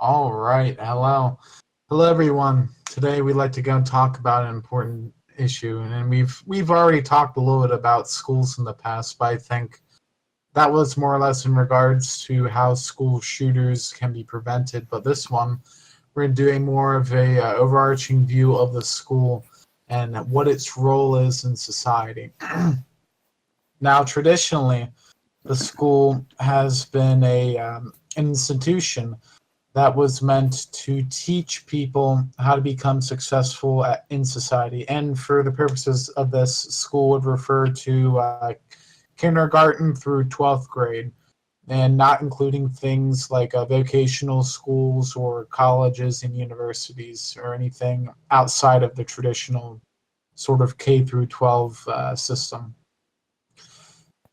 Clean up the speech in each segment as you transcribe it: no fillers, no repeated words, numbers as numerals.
All right. Hello. Hello, everyone. Today we'd like to go and talk about an important issue, and we've already talked a little bit about schools in the past, but I think that was more or less in regards to how school shooters can be prevented. But this one, we're doing more of a overarching view of the school and what its role is in society. Now, traditionally, the school has been an institution that was meant to teach people how to become successful in society. And for the purposes of this, school would refer to kindergarten through 12th grade, and not including things like vocational schools or colleges and universities or anything outside of the traditional sort of K through 12 system.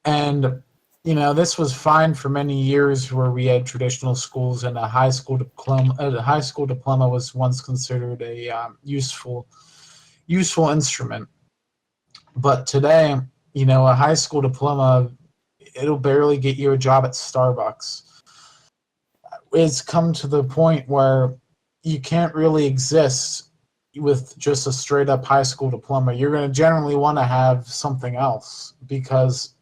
And this was fine for many years, where we had traditional schools, and a high school diploma. A high school diploma was once considered a useful instrument. But today, a high school diploma, it'll barely get you a job at Starbucks. It's come to the point where you can't really exist with just a straight up high school diploma. You're going to generally want to have something else, because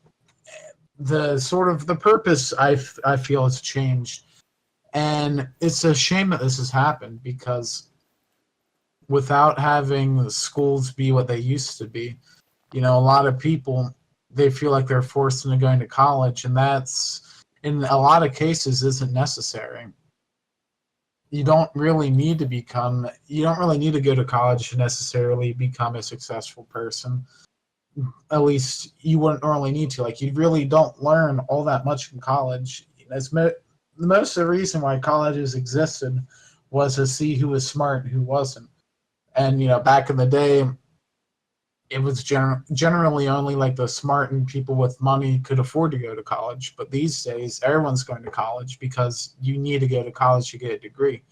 the purpose I feel has changed. And it's a shame that this has happened, because without having the schools be what they used to be, a lot of people, they feel like they're forced into going to college, and that's, in a lot of cases, isn't necessary. You don't really need to go to college to necessarily become a successful person. At least you wouldn't normally need to. Like, you really don't learn all that much in college. Most of the reason why colleges existed was to see who was smart and who wasn't. And back in the day, it was generally only like the smart and people with money could afford to go to college. But these days, everyone's going to college because you need to go to college to get a degree.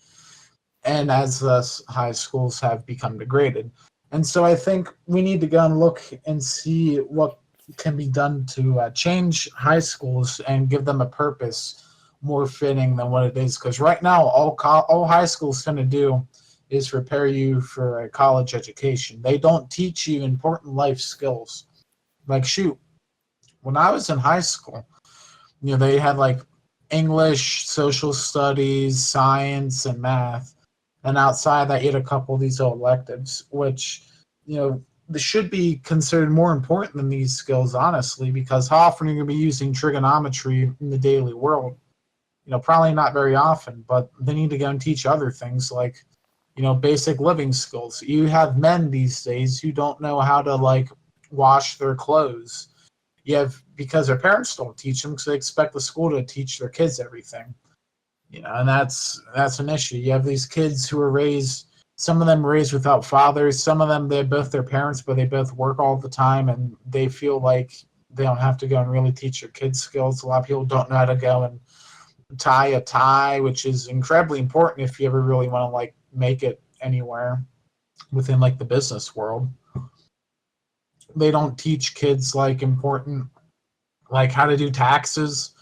And as thus, high schools have become degraded. And so I think we need to go and look and see what can be done to change high schools and give them a purpose more fitting than what it is. Because right now, all high schools tend to do is prepare you for a college education. They don't teach you important life skills. Like, shoot, when I was in high school, they had like English, social studies, science, and math. And outside that, you had a couple of these electives, which, they should be considered more important than these skills, honestly, because how often are you going to be using trigonometry in the daily world? Probably not very often, but they need to go and teach other things like, basic living skills. You have men these days who don't know how to, like, wash their clothes. Because their parents don't teach them, because they expect the school to teach their kids everything. And that's an issue. You have these kids who are raised, some of them raised without fathers, some of them, they're both their parents, but they both work all the time, and they feel like they don't have to go and really teach their kids skills. A lot of people don't know how to go and tie a tie, which is incredibly important if you ever really want to, like, make it anywhere within, like, the business world. They don't teach kids, like, important, like, how to do taxes.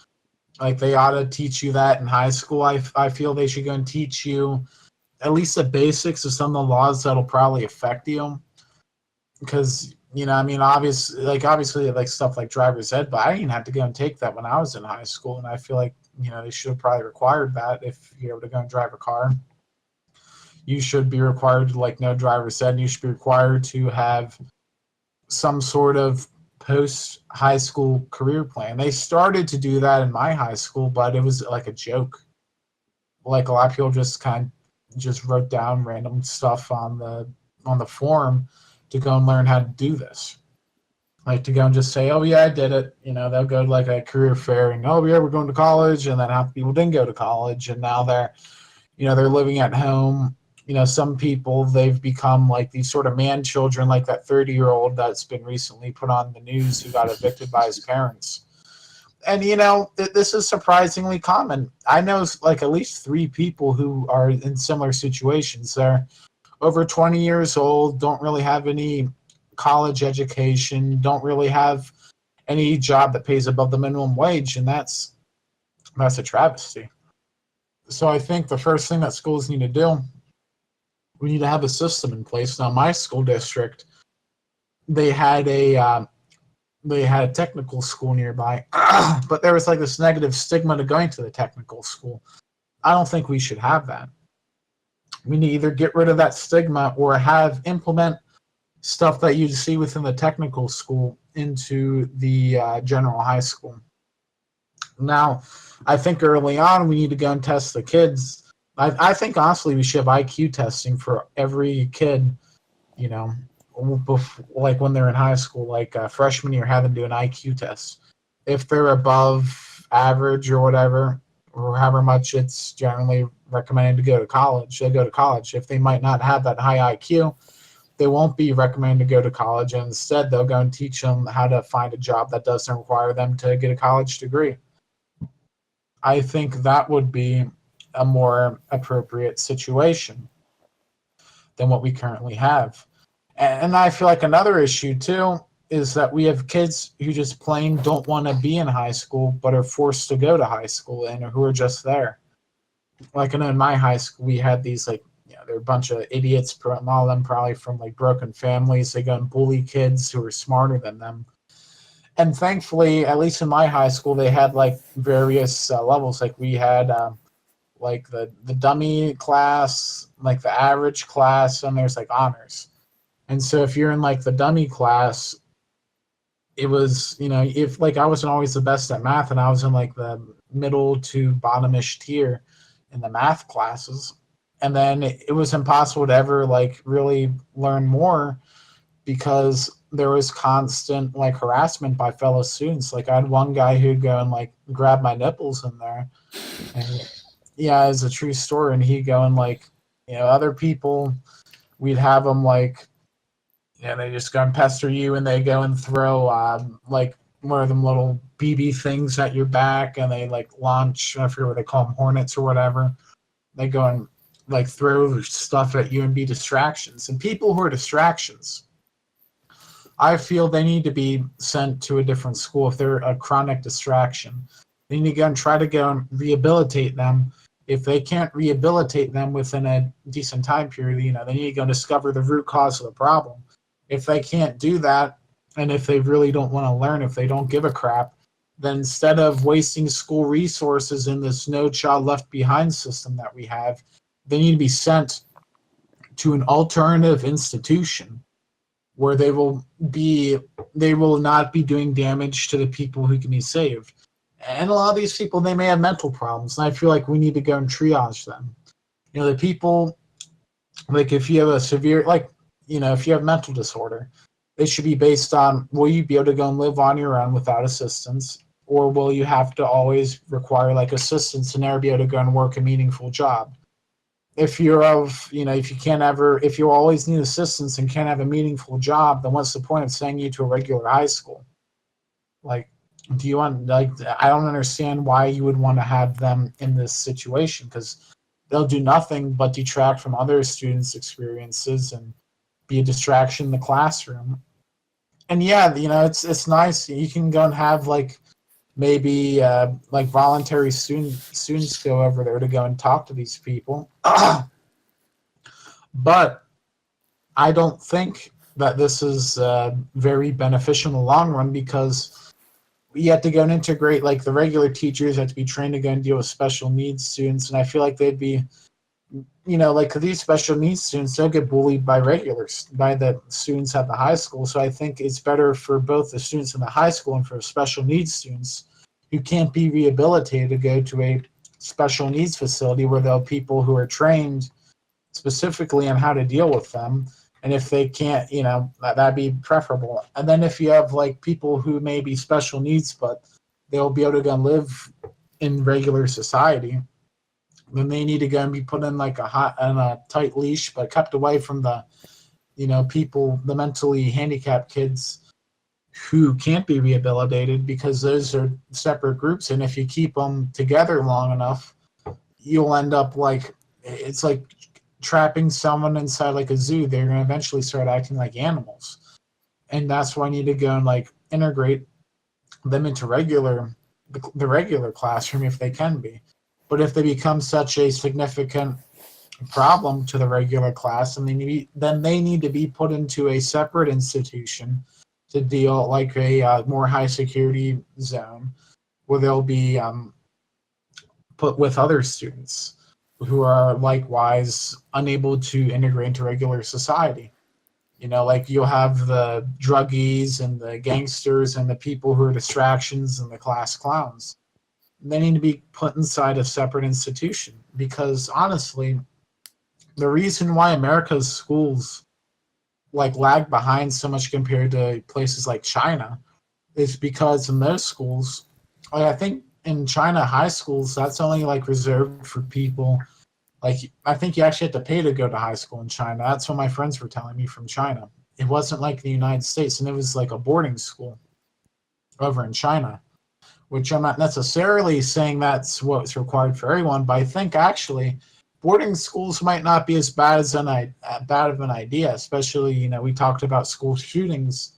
Like, they ought to teach you that in high school. I feel they should go and teach you at least the basics of some of the laws that'll probably affect you. Because, obviously, like, stuff like driver's ed, but I didn't have to go and take that when I was in high school. And I feel like, they should have probably required that if you're able to go and drive a car. You should be required to, like, know driver's ed, and you should be required to have some sort of post-high school career plan. They started to do that in my high school, but it was like a joke. Like, a lot of people just wrote down random stuff on the forum to go and learn how to do this. Like, to go and just say, oh yeah, I did it. They'll go to like a career fair and, oh yeah, we're going to college, and then half the people didn't go to college, and now they're living at home. Some people, they've become like these sort of man children, like that 30-year-old that's been recently put on the news who got evicted by his parents. And, this is surprisingly common. I know, like, at least 3 people who are in similar situations. They're over 20 years old, don't really have any college education, don't really have any job that pays above the minimum wage, and that's a travesty. So I think the first thing that schools need to do, we need to have a system in place. Now, my school district, they had a technical school nearby, but there was like this negative stigma to going to the technical school. I don't think we should have that. We need to either get rid of that stigma or have implement stuff that you see within the technical school into the general high school. Now, I think early on we need to go and test the kids. I think honestly we should have IQ testing for every kid, you know, like when they're in high school, like freshman year, have them do an IQ test. If they're above average or whatever, or however much it's generally recommended to go to college, they'll go to college. If they might not have that high IQ, they won't be recommended to go to college, and instead they'll go and teach them how to find a job that doesn't require them to get a college degree. I think that would be a more appropriate situation than what we currently have. And I feel like another issue too is that we have kids who just plain don't want to be in high school but are forced to go to high school and who are just there. Like I know in my high school we had these like, they're a bunch of idiots, all of them probably from like broken families. They go and bully kids who are smarter than them. And thankfully, at least in my high school, they had like various levels. Like we had like the dummy class, like the average class, and there's like honors. And so if you're in like the dummy class, it was, if like I wasn't always the best at math and I was in like the middle to bottomish tier in the math classes, and then it was impossible to ever like really learn more because there was constant like harassment by fellow students. Like I had one guy who'd go and like grab my nipples in there, and yeah, it's a true story. And he'd go and like, other people, we'd have them like, they just go and pester you, and they go and throw like one of them little BB things at your back, and they like launch, I forget what they call them, hornets or whatever. They go and like throw stuff at you and be distractions. And people who are distractions, I feel they need to be sent to a different school if they're a chronic distraction. They need to go and try to go and rehabilitate them. If they can't rehabilitate them within a decent time period, they need to go and discover the root cause of the problem. If they can't do that, and if they really don't want to learn, if they don't give a crap, then instead of wasting school resources in this no child left behind system that we have, they need to be sent to an alternative institution where they will not be doing damage to the people who can be saved. And a lot of these people, they may have mental problems, and I feel like we need to go and triage them. The people, like if you have a severe, like, if you have mental disorder, it should be based on, will you be able to go and live on your own without assistance, or will you have to always require like assistance to never be able to go and work a meaningful job? If you're if you always need assistance and can't have a meaningful job, then what's the point of sending you to a regular high school? Like, I don't understand why you would want to have them in this situation, because they'll do nothing but detract from other students' experiences and be a distraction in the classroom. And yeah, it's nice. You can go and have like maybe like voluntary students go over there to go and talk to these people. But I don't think that this is very beneficial in the long run, because you have to go and integrate, like the regular teachers have to be trained to go and deal with special needs students. And I feel like they'd be, like these special needs students don't get bullied by the students at the high school. So I think it's better for both the students in the high school and for special needs students who can't be rehabilitated to go to a special needs facility where there are people who are trained specifically on how to deal with them. And if they can't, that'd be preferable. And then if you have like people who may be special needs, but they'll be able to go and live in regular society, then they need to go and be put in like a tight leash, but kept away from the, people, the mentally handicapped kids who can't be rehabilitated, because those are separate groups. And if you keep them together long enough, you'll end up like, it's like trapping someone inside like a zoo. They're going to eventually start acting like animals. And that's why I need to go and like integrate them into the regular classroom if they can be. But if they become such a significant problem to the regular class, and then they need to be put into a separate institution to deal like a more high security zone where they'll be put with other students who are likewise unable to integrate into regular society. Like you'll have the druggies and the gangsters and the people who are distractions and the class clowns. They need to be put inside a separate institution because honestly, the reason why America's schools like lag behind so much compared to places like China is because in those schools, like, I think in China high schools that's only like reserved for people like I think you actually have to pay to go to high school in China. That's what my friends were telling me from China. It wasn't like the United States, and it was like a boarding school over in China, which I'm not necessarily saying that's what's required for everyone, but I think actually boarding schools might not be as bad as bad of an idea. Especially, we talked about school shootings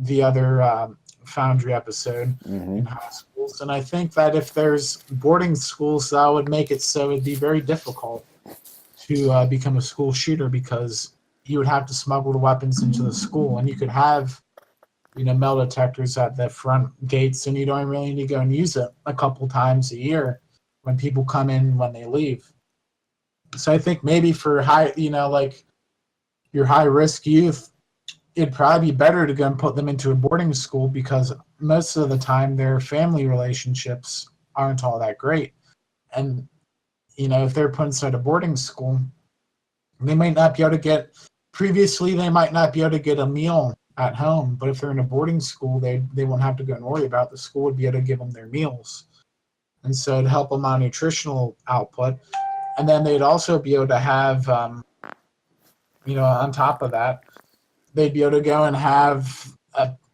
the other Foundry episode Mm-hmm. in high schools, and I think that if there's boarding schools, that would make it so it'd be very difficult to become a school shooter because you would have to smuggle the weapons into the school, and you could have metal detectors at the front gates, and you don't really need to go and use it a couple times a year when people come in when they leave. So I think maybe for high, like your high risk youth, it'd probably be better to go and put them into a boarding school because most of the time their family relationships aren't all that great. And, if they're put inside a boarding school, they might not be able to previously, they might not be able to get a meal at home, but if they're in a boarding school, they won't have to go and worry about the school would be able to give them their meals. And so it'd help them on nutritional output. And then they'd also be able to have, on top of that, they'd be able to go and have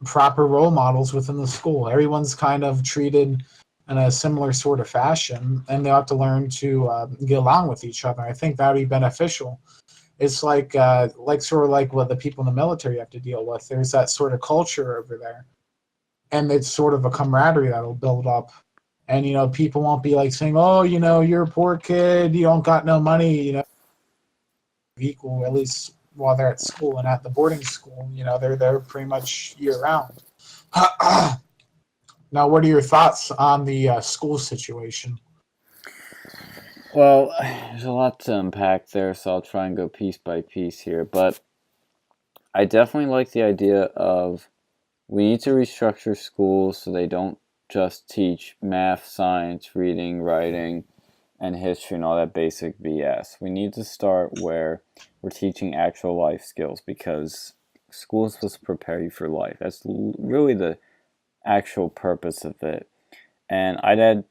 proper role models within the school. Everyone's kind of treated in a similar sort of fashion, and they have to learn to get along with each other. I think that would be beneficial. It's like sort of like what the people in the military have to deal with. There's that sort of culture over there, and it's sort of a camaraderie that'll build up. And people won't be like saying, "Oh, you're a poor kid, you don't got no money." Equal at least while they're at school, and at the boarding school, they're there pretty much year round. Now, what are your thoughts on the school situation? Well, there's a lot to unpack there, so I'll try and go piece by piece here. But I definitely like the idea of we need to restructure schools so they don't just teach math, science, reading, writing, and history and all that basic BS. We need to start where we're teaching actual life skills because school is supposed to prepare you for life. That's really the actual purpose of it. And I'd add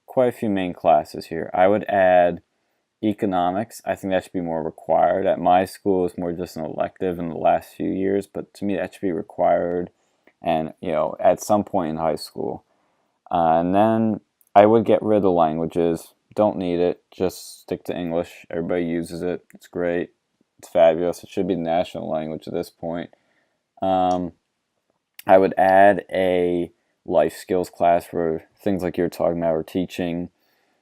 quite a few main classes here. I would add economics. I think that should be more required. At my school, it's more just an elective in the last few years, but to me, that should be required and, at some point in high school. And then I would get rid of the languages. Don't need it. Just stick to English. Everybody uses it. It's great. It's fabulous. It should be the national language at this point. Um, I would add a life skills class for things like you're talking about. We're teaching,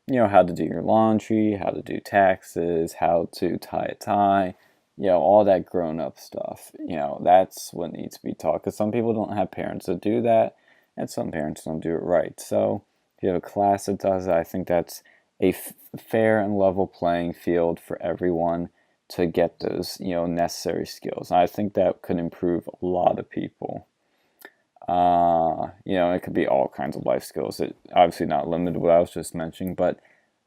how to do your laundry, how to do taxes, how to tie a tie, all that grown up stuff. That's what needs to be taught because some people don't have parents that do that, and some parents don't do it right. So if you have a class that does that, I think that's a fair and level playing field for everyone to get those, necessary skills. And I think that could improve a lot of people. It could be all kinds of life skills. It obviously not limited to what I was just mentioning, but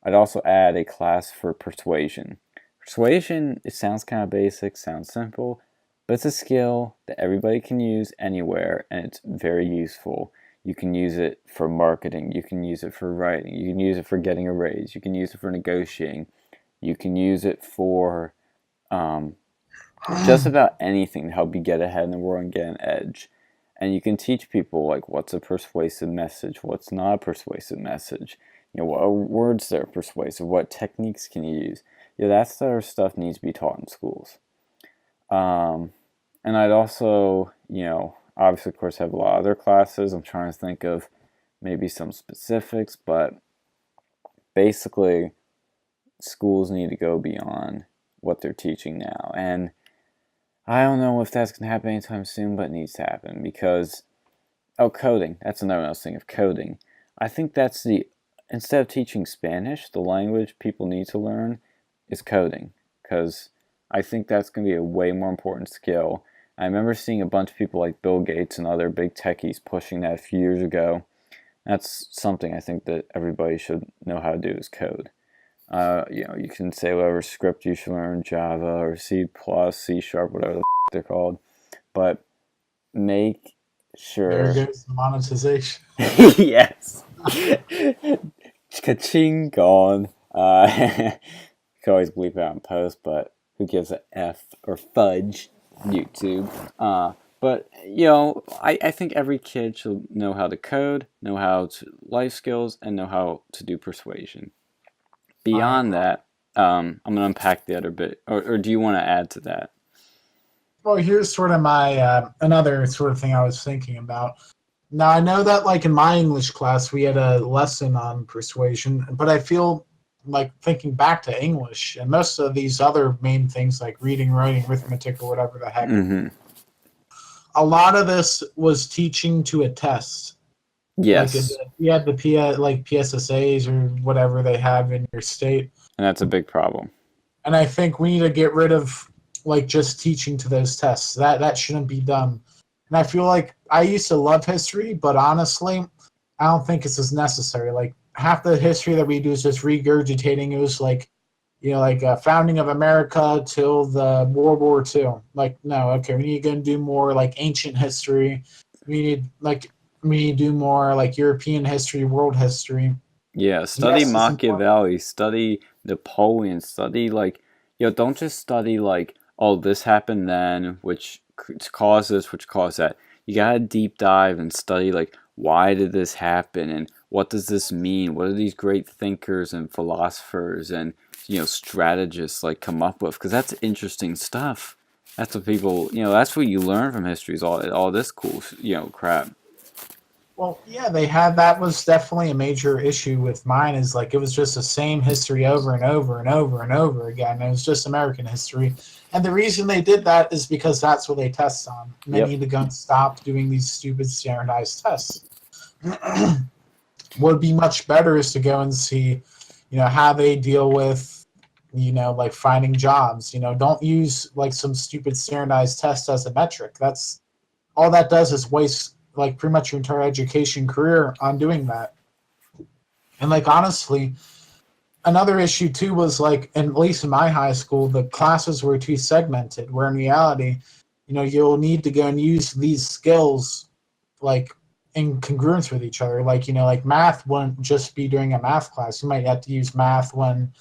I'd also add a class for persuasion. Persuasion, it sounds kind of basic, sounds simple, but it's a skill that everybody can use anywhere, and it's very useful. You can use it for marketing, you can use it for writing, you can use it for getting a raise, you can use it for negotiating, you can use it for just about anything to help you get ahead in the world and get an edge. And you can teach people like what's a persuasive message, what's not a persuasive message, what words that are persuasive, what techniques can you use. That sort of stuff needs to be taught in schools. And I'd also, obviously, of course, have a lot of other classes. I'm trying to think of maybe some specifics, but basically schools need to go beyond what they're teaching now. And I don't know if that's going to happen anytime soon, but it needs to happen because, coding. That's another one I was thinking of, coding. I think that's instead of teaching Spanish, the language people need to learn is coding, because I think that's going to be a way more important skill. I remember seeing a bunch of people like Bill Gates and other big techies pushing that a few years ago. That's something I think that everybody should know how to do is code. You can say whatever script you should learn, Java or C++, C#, whatever the they're called, but make There sure. goes the monetization. Yes. Ka-ching, gone. You can always bleep it out in post, but who gives a F or fudge? YouTube. But, I think every kid should know how to code, know how to life skills, and know how to do persuasion. Beyond that, I'm going to unpack the other bit. Or do you want to add to that? Well, here's sort of my another sort of thing I was thinking about. Now, I know that, like, in my English class, we had a lesson on persuasion, but I feel like thinking back to English and most of these other main things like reading, writing, arithmetic, or whatever the heck, a lot of this was teaching to a test. Yes. Like, you had the PSSAs or whatever they have in your state. And that's a big problem. And I think we need to get rid of, like, just teaching to those tests. That shouldn't be done. And I feel like I used to love history, but honestly, I don't think it's as necessary. Like, half the history that we do is just regurgitating. It was like, founding of America till the World War II. Like, no, okay, we need to go and do more, like, ancient history. We need to do more, like, European history, world history. Yeah, study Yes, Machiavelli, study Napoleon, study, like, don't just study, like, oh, this happened then, which caused this, which caused that. You gotta deep dive and study, like, why did this happen, and what does this mean? What are these great thinkers and philosophers and, strategists, like, come up with? Because that's interesting stuff. That's what people, that's what you learn from history is all this cool, crap. Well, yeah, that was definitely a major issue with mine is like it was just the same history over and over and over and over again. It was just American history. And the reason they did that is because that's what they test on. And they need to go and stop doing these stupid standardized tests. What would be much better is to go and see, how they deal with, like finding jobs. Don't use like some stupid standardized test as a metric. That's all that does is waste like pretty much your entire education career on doing that. And like honestly, another issue too was like, at least in my high school, the classes were too segmented. Where in reality, you'll need to go and use these skills like in congruence with each other. Like like math wouldn't just be during a math class. You might have to use math when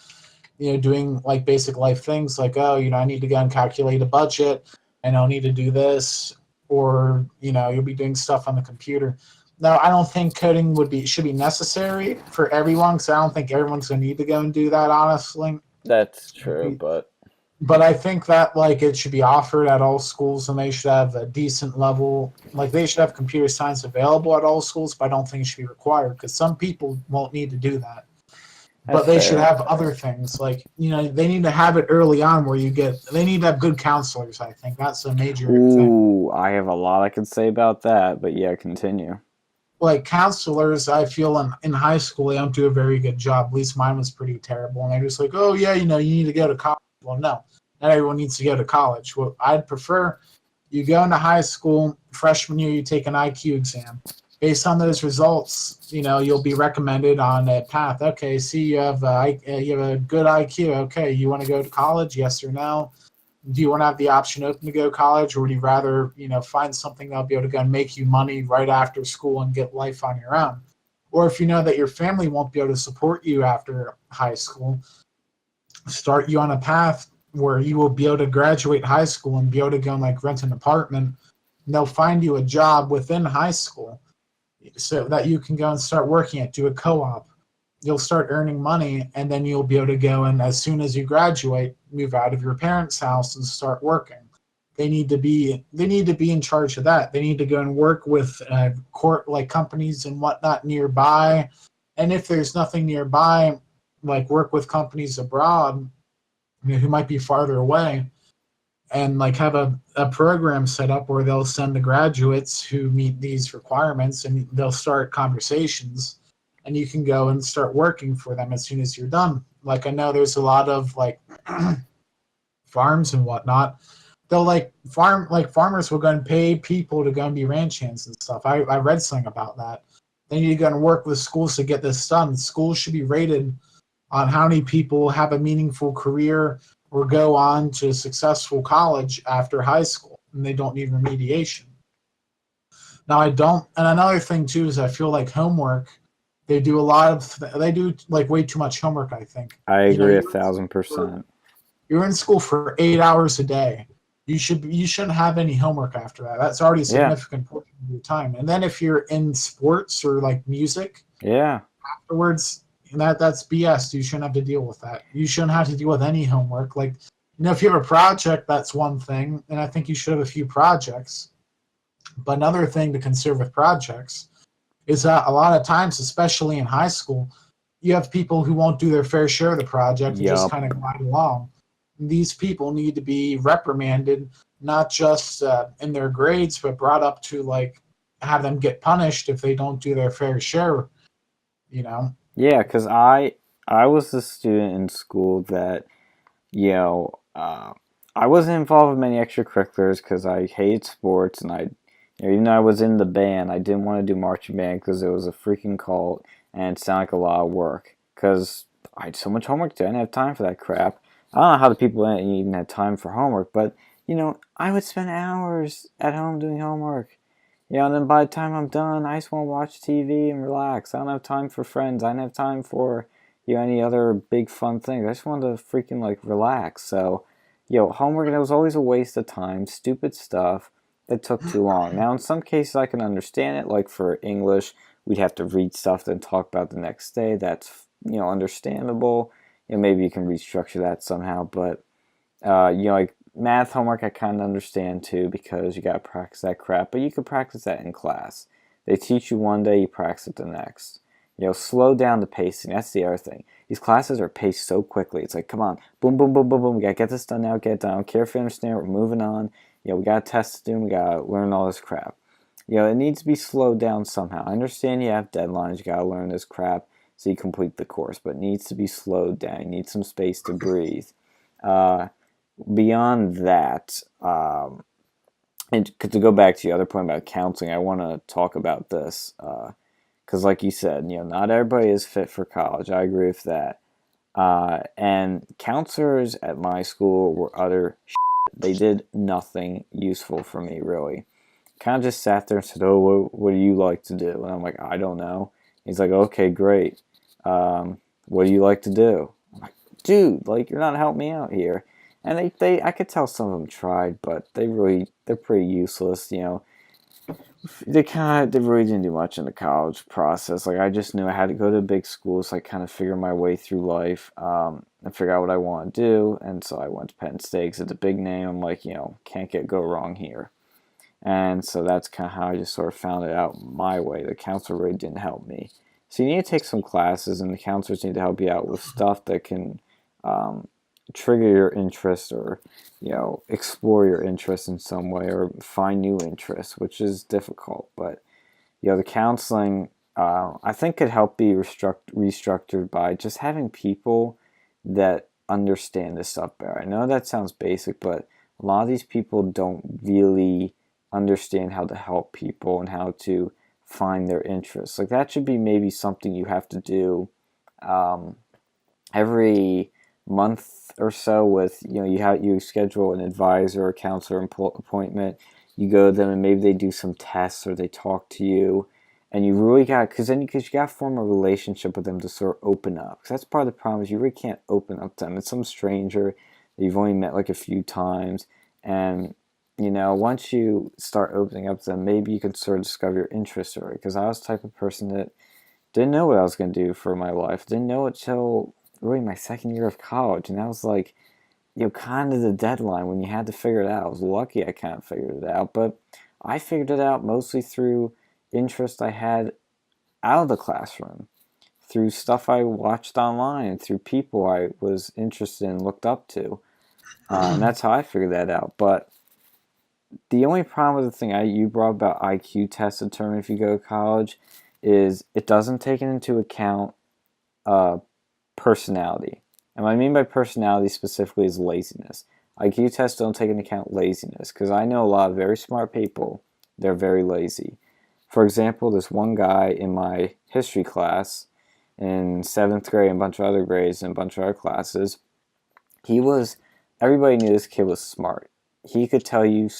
doing like basic life things like I need to go and calculate a budget, and I'll need to do this. Or you'll be doing stuff on the computer. Now, I don't think coding should be necessary for everyone, because I don't think everyone's going to need to go and do that. Honestly, that's true. But I think that like it should be offered at all schools, and they should have a decent level. Like they should have computer science available at all schools, but I don't think it should be required because some people won't need to do that. But they should have other things like they need to have it early on where they need to have good counselors. I think that's a major thing. I have a lot I can say about that, but yeah, continue. Like counselors, I feel in high school they don't do a very good job. At least mine was pretty terrible, and they're just like, oh yeah, you need to go to college. Well, no, not everyone needs to go to college. Well, I'd prefer you go into high school freshman year, you take an IQ exam. Based on those results, you'll be recommended on a path. Okay, see, you have a good IQ. Okay, you want to go to college? Yes or no? Do you want to have the option open to go to college, or would you rather, find something that'll be able to go and make you money right after school and get life on your own? Or if you know that your family won't be able to support you after high school, start you on a path where you will be able to graduate high school and be able to go and like rent an apartment. And they'll find you a job within high school, so that you can go and start working at, do a co-op. You'll start earning money, and then you'll be able to go and as soon as you graduate, move out of your parents' house and start working. They need to be in charge of that. They need to go and work with companies and whatnot nearby. And if there's nothing nearby, like work with companies abroad, who might be farther away, and like have a program set up where they'll send the graduates who meet these requirements, and they'll start conversations, and you can go and start working for them as soon as you're done. Like I know there's a lot of like farms and whatnot. They'll farmers will go and pay people to go and be ranch hands and stuff. I read something about that. They need to go and work with schools to get this done. Schools should be rated on how many people have a meaningful career or go on to a successful college after high school, and they don't need remediation. Now I don't, and another thing too is I feel like homework. They do a lot of, they do like way too much homework. I think. I You know, agree 1,000%. you're in school for 8 hours a day. You shouldn't have any homework after that. That's already a Yeah, significant portion of your time. And then if you're in sports or like music yeah, afterwards, that's BS. You shouldn't have to deal with that. You shouldn't have to deal with any homework. Like, if you have a project, that's one thing, and I think you should have a few projects. But another thing to consider with projects is that a lot of times, especially in high school, you have people who won't do their fair share of the project and just yup. kind of glide along. These people need to be reprimanded, not just in their grades, but brought up to like have them get punished if they don't do their fair share. You know. Yeah, because I was the student in school that, you know, I wasn't involved in many extracurriculars because I hated sports, and even though I was in the band, I didn't want to do marching band because it was a freaking cult and it sounded like a lot of work because I had so much homework to do. I didn't have time for that crap. I don't know how the people even had time for homework, but, I would spend hours at home doing homework. And then by the time I'm done, I just want to watch TV and relax. I don't have time for friends. I don't have time for, any other big fun things. I just wanted to freaking, like, relax. So, homework, and it was always a waste of time. Stupid stuff that took too long. Now, in some cases, I can understand it. Like, for English, we'd have to read stuff, then talk about the next day. That's, understandable. Maybe you can restructure that somehow. But, like, math homework I kind of understand too because you got to practice that crap, but you could practice that in class. They teach you one day, you practice it the next. Slow down the pacing. That's the other thing. These classes are paced so quickly. It's like, come on, boom, boom, boom, boom, boom. We got to get this done now, get it done. I don't care if you understand, we're moving on. We got a test to do, we got to learn all this crap. It needs to be slowed down somehow. I understand you have deadlines, you got to learn this crap so you complete the course, but it needs to be slowed down. You need some space to breathe. Beyond that, and to go back to the other point about counseling, I want to talk about this because, like you said, not everybody is fit for college. I agree with that. And counselors at my school were utter shit. They did nothing useful for me, really. Kind of just sat there and said, "Oh, what do you like to do?" And I'm like, "I don't know." He's like, "Okay, great. What do you like to do?" I'm like, "Dude, like you're not helping me out here." And I could tell some of them tried, but they're pretty useless. They really didn't do much in the college process. Like I just knew I had to go to big schools, so I kind of figure my way through life, and figure out what I want to do. And so I went to Penn State 'cause it's a big name. I'm like, can't go wrong here. And so that's kind of how I just sort of found it out my way. The counselor really didn't help me. So you need to take some classes, and the counselors need to help you out with stuff that can trigger your interest or explore your interest in some way or find new interests, which is difficult. But the counseling I think could help be restructured by just having people that understand this stuff better. I know that sounds basic, but a lot of these people don't really understand how to help people and how to find their interests. Like that should be maybe something you have to do every month or so with you schedule an advisor or counselor appointment. You go to them and maybe they do some tests or they talk to you, and you really got because you got to form a relationship with them to sort of open up. Because that's part of the problem is you really can't open up to them. It's some stranger that you've only met like a few times, and once you start opening up to them, maybe you can sort of discover your interest early. Because I was the type of person that didn't know what I was going to do for my life. Didn't know it till really my second year of college, and that was like kind of the deadline when you had to figure it out. I was lucky I kind of figured it out, but I figured it out mostly through interest I had out of the classroom, through stuff I watched online and through people I was interested in, looked up to. And that's how I figured that out. But the only problem with the thing you brought about IQ tests determine if you go to college is it doesn't take into account personality. And what I mean by personality specifically is laziness. IQ tests don't take into account laziness because I know a lot of very smart people, they're very lazy. For example, this one guy in my history class in 7th grade and a bunch of other grades and a bunch of other classes, everybody knew this kid was smart. He could tell you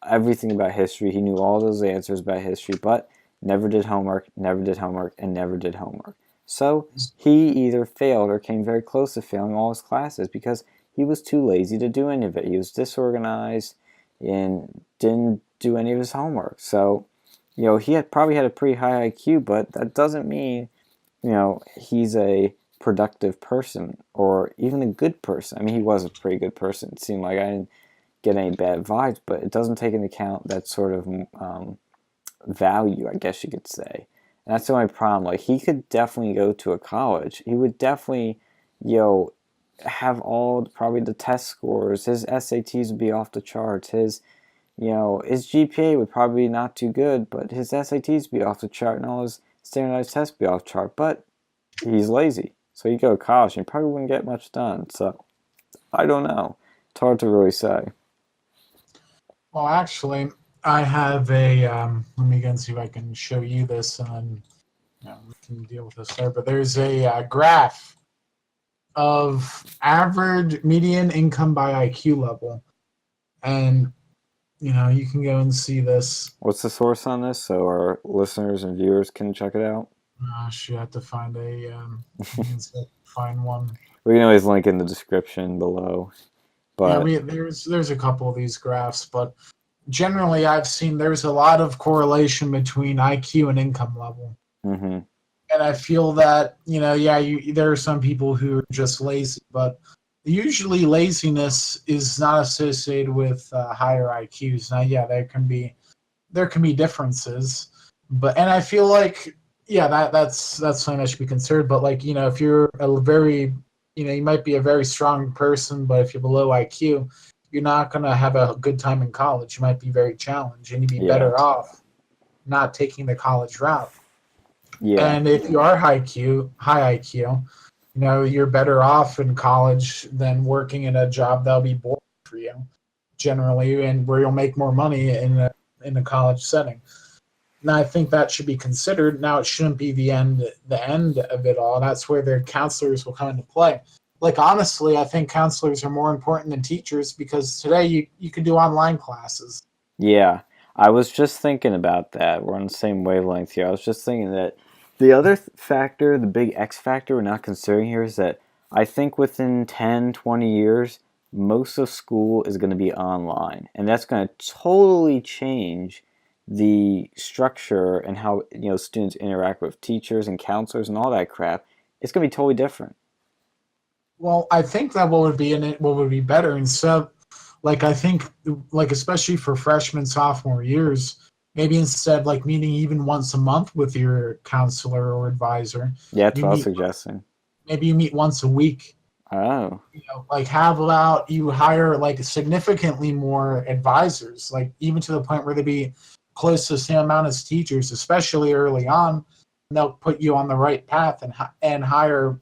everything about history. He knew all those answers about history, but never did homework, and never did homework. So he either failed or came very close to failing all his classes because he was too lazy to do any of it. He was disorganized and didn't do any of his homework. So, he probably had a pretty high IQ, but that doesn't mean, he's a productive person or even a good person. I mean, he was a pretty good person. It seemed like I didn't get any bad vibes, but it doesn't take into account that sort of value, I guess you could say. And that's the only problem. Like, he could definitely go to a college. He would definitely, have probably the test scores. His SATs would be off the charts. His GPA would probably be not too good, but his SATs would be off the chart and all his standardized tests would be off the chart. But he's lazy. So he'd go to college and he probably wouldn't get much done. So, I don't know. It's hard to really say. Well, actually, I have let me go and see if I can show you this, and then we can deal with this there. But there's a graph of average median income by IQ level, and you can go and see this. What's the source on this so our listeners and viewers can check it out? You have to find find one. We can always link in the description below. But there's a couple of these graphs, but generally I've seen there's a lot of correlation between IQ and income level. Mm-hmm. And I feel that, there are some people who are just lazy, but usually laziness is not associated with higher IQs. Now, there can be differences, and I feel like, that's something that should be considered. But if you're you might be a very strong person, but if you're below IQ, you're not going to have a good time in college. You might be very challenged, and you'd be better off not taking the college route. Yeah. And if you are high IQ, you're better off in college than working in a job that'll be boring for you, generally, and where you'll make more money in a college setting. Now, I think that should be considered. Now, it shouldn't be the end of it all. That's where their counselors will come into play. Honestly, I think counselors are more important than teachers because today you can do online classes. Yeah, I was just thinking about that. We're on the same wavelength here. I was just thinking that the other factor, the big X factor we're not considering here is that I think within 10, 20 years, most of school is going to be online. And that's going to totally change the structure and how students interact with teachers and counselors and all that crap. It's going to be totally different. Well, I think that what would be better instead, I think, especially for freshman, sophomore years, maybe instead meeting even once a month with your counselor or advisor. Yeah, that's what I was suggesting. Maybe you meet once a week. Oh. How about you hire significantly more advisors, even to the point where they'd be close to the same amount as teachers, especially early on. And they'll put you on the right path and hire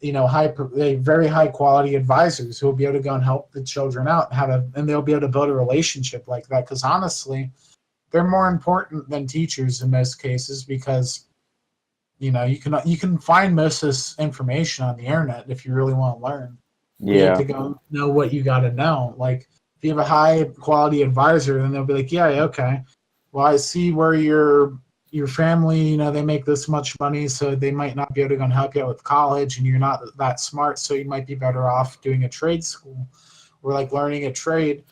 very high quality advisors who will be able to go and help the children out and they'll be able to build a relationship like that. Because honestly, they're more important than teachers in most cases because, you can find most of this information on the internet if you really want to learn. Yeah. You have to go know what you got to know. If you have a high quality advisor, then they'll be like, yeah, okay. Well, I see where your family, they make this much money, so they might not be able to go and help you out with college, and you're not that smart, so you might be better off doing a trade school or learning a trade.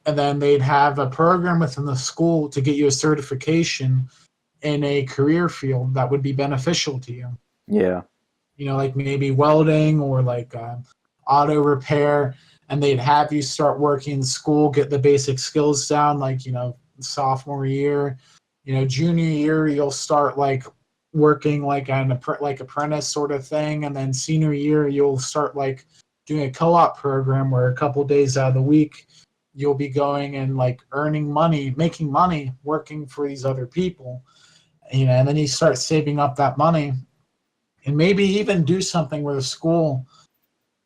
And then they'd have a program within the school to get you a certification in a career field that would be beneficial to you. Yeah. Maybe welding or auto repair, and they'd have you start working in school, get the basic skills down, sophomore year. Junior year, you'll start working like like apprentice sort of thing, and then senior year you'll start like doing a co-op program where a couple days out of the week you'll be going and like earning money, making money, working for these other people, and then you start saving up that money, and maybe even do something where the school,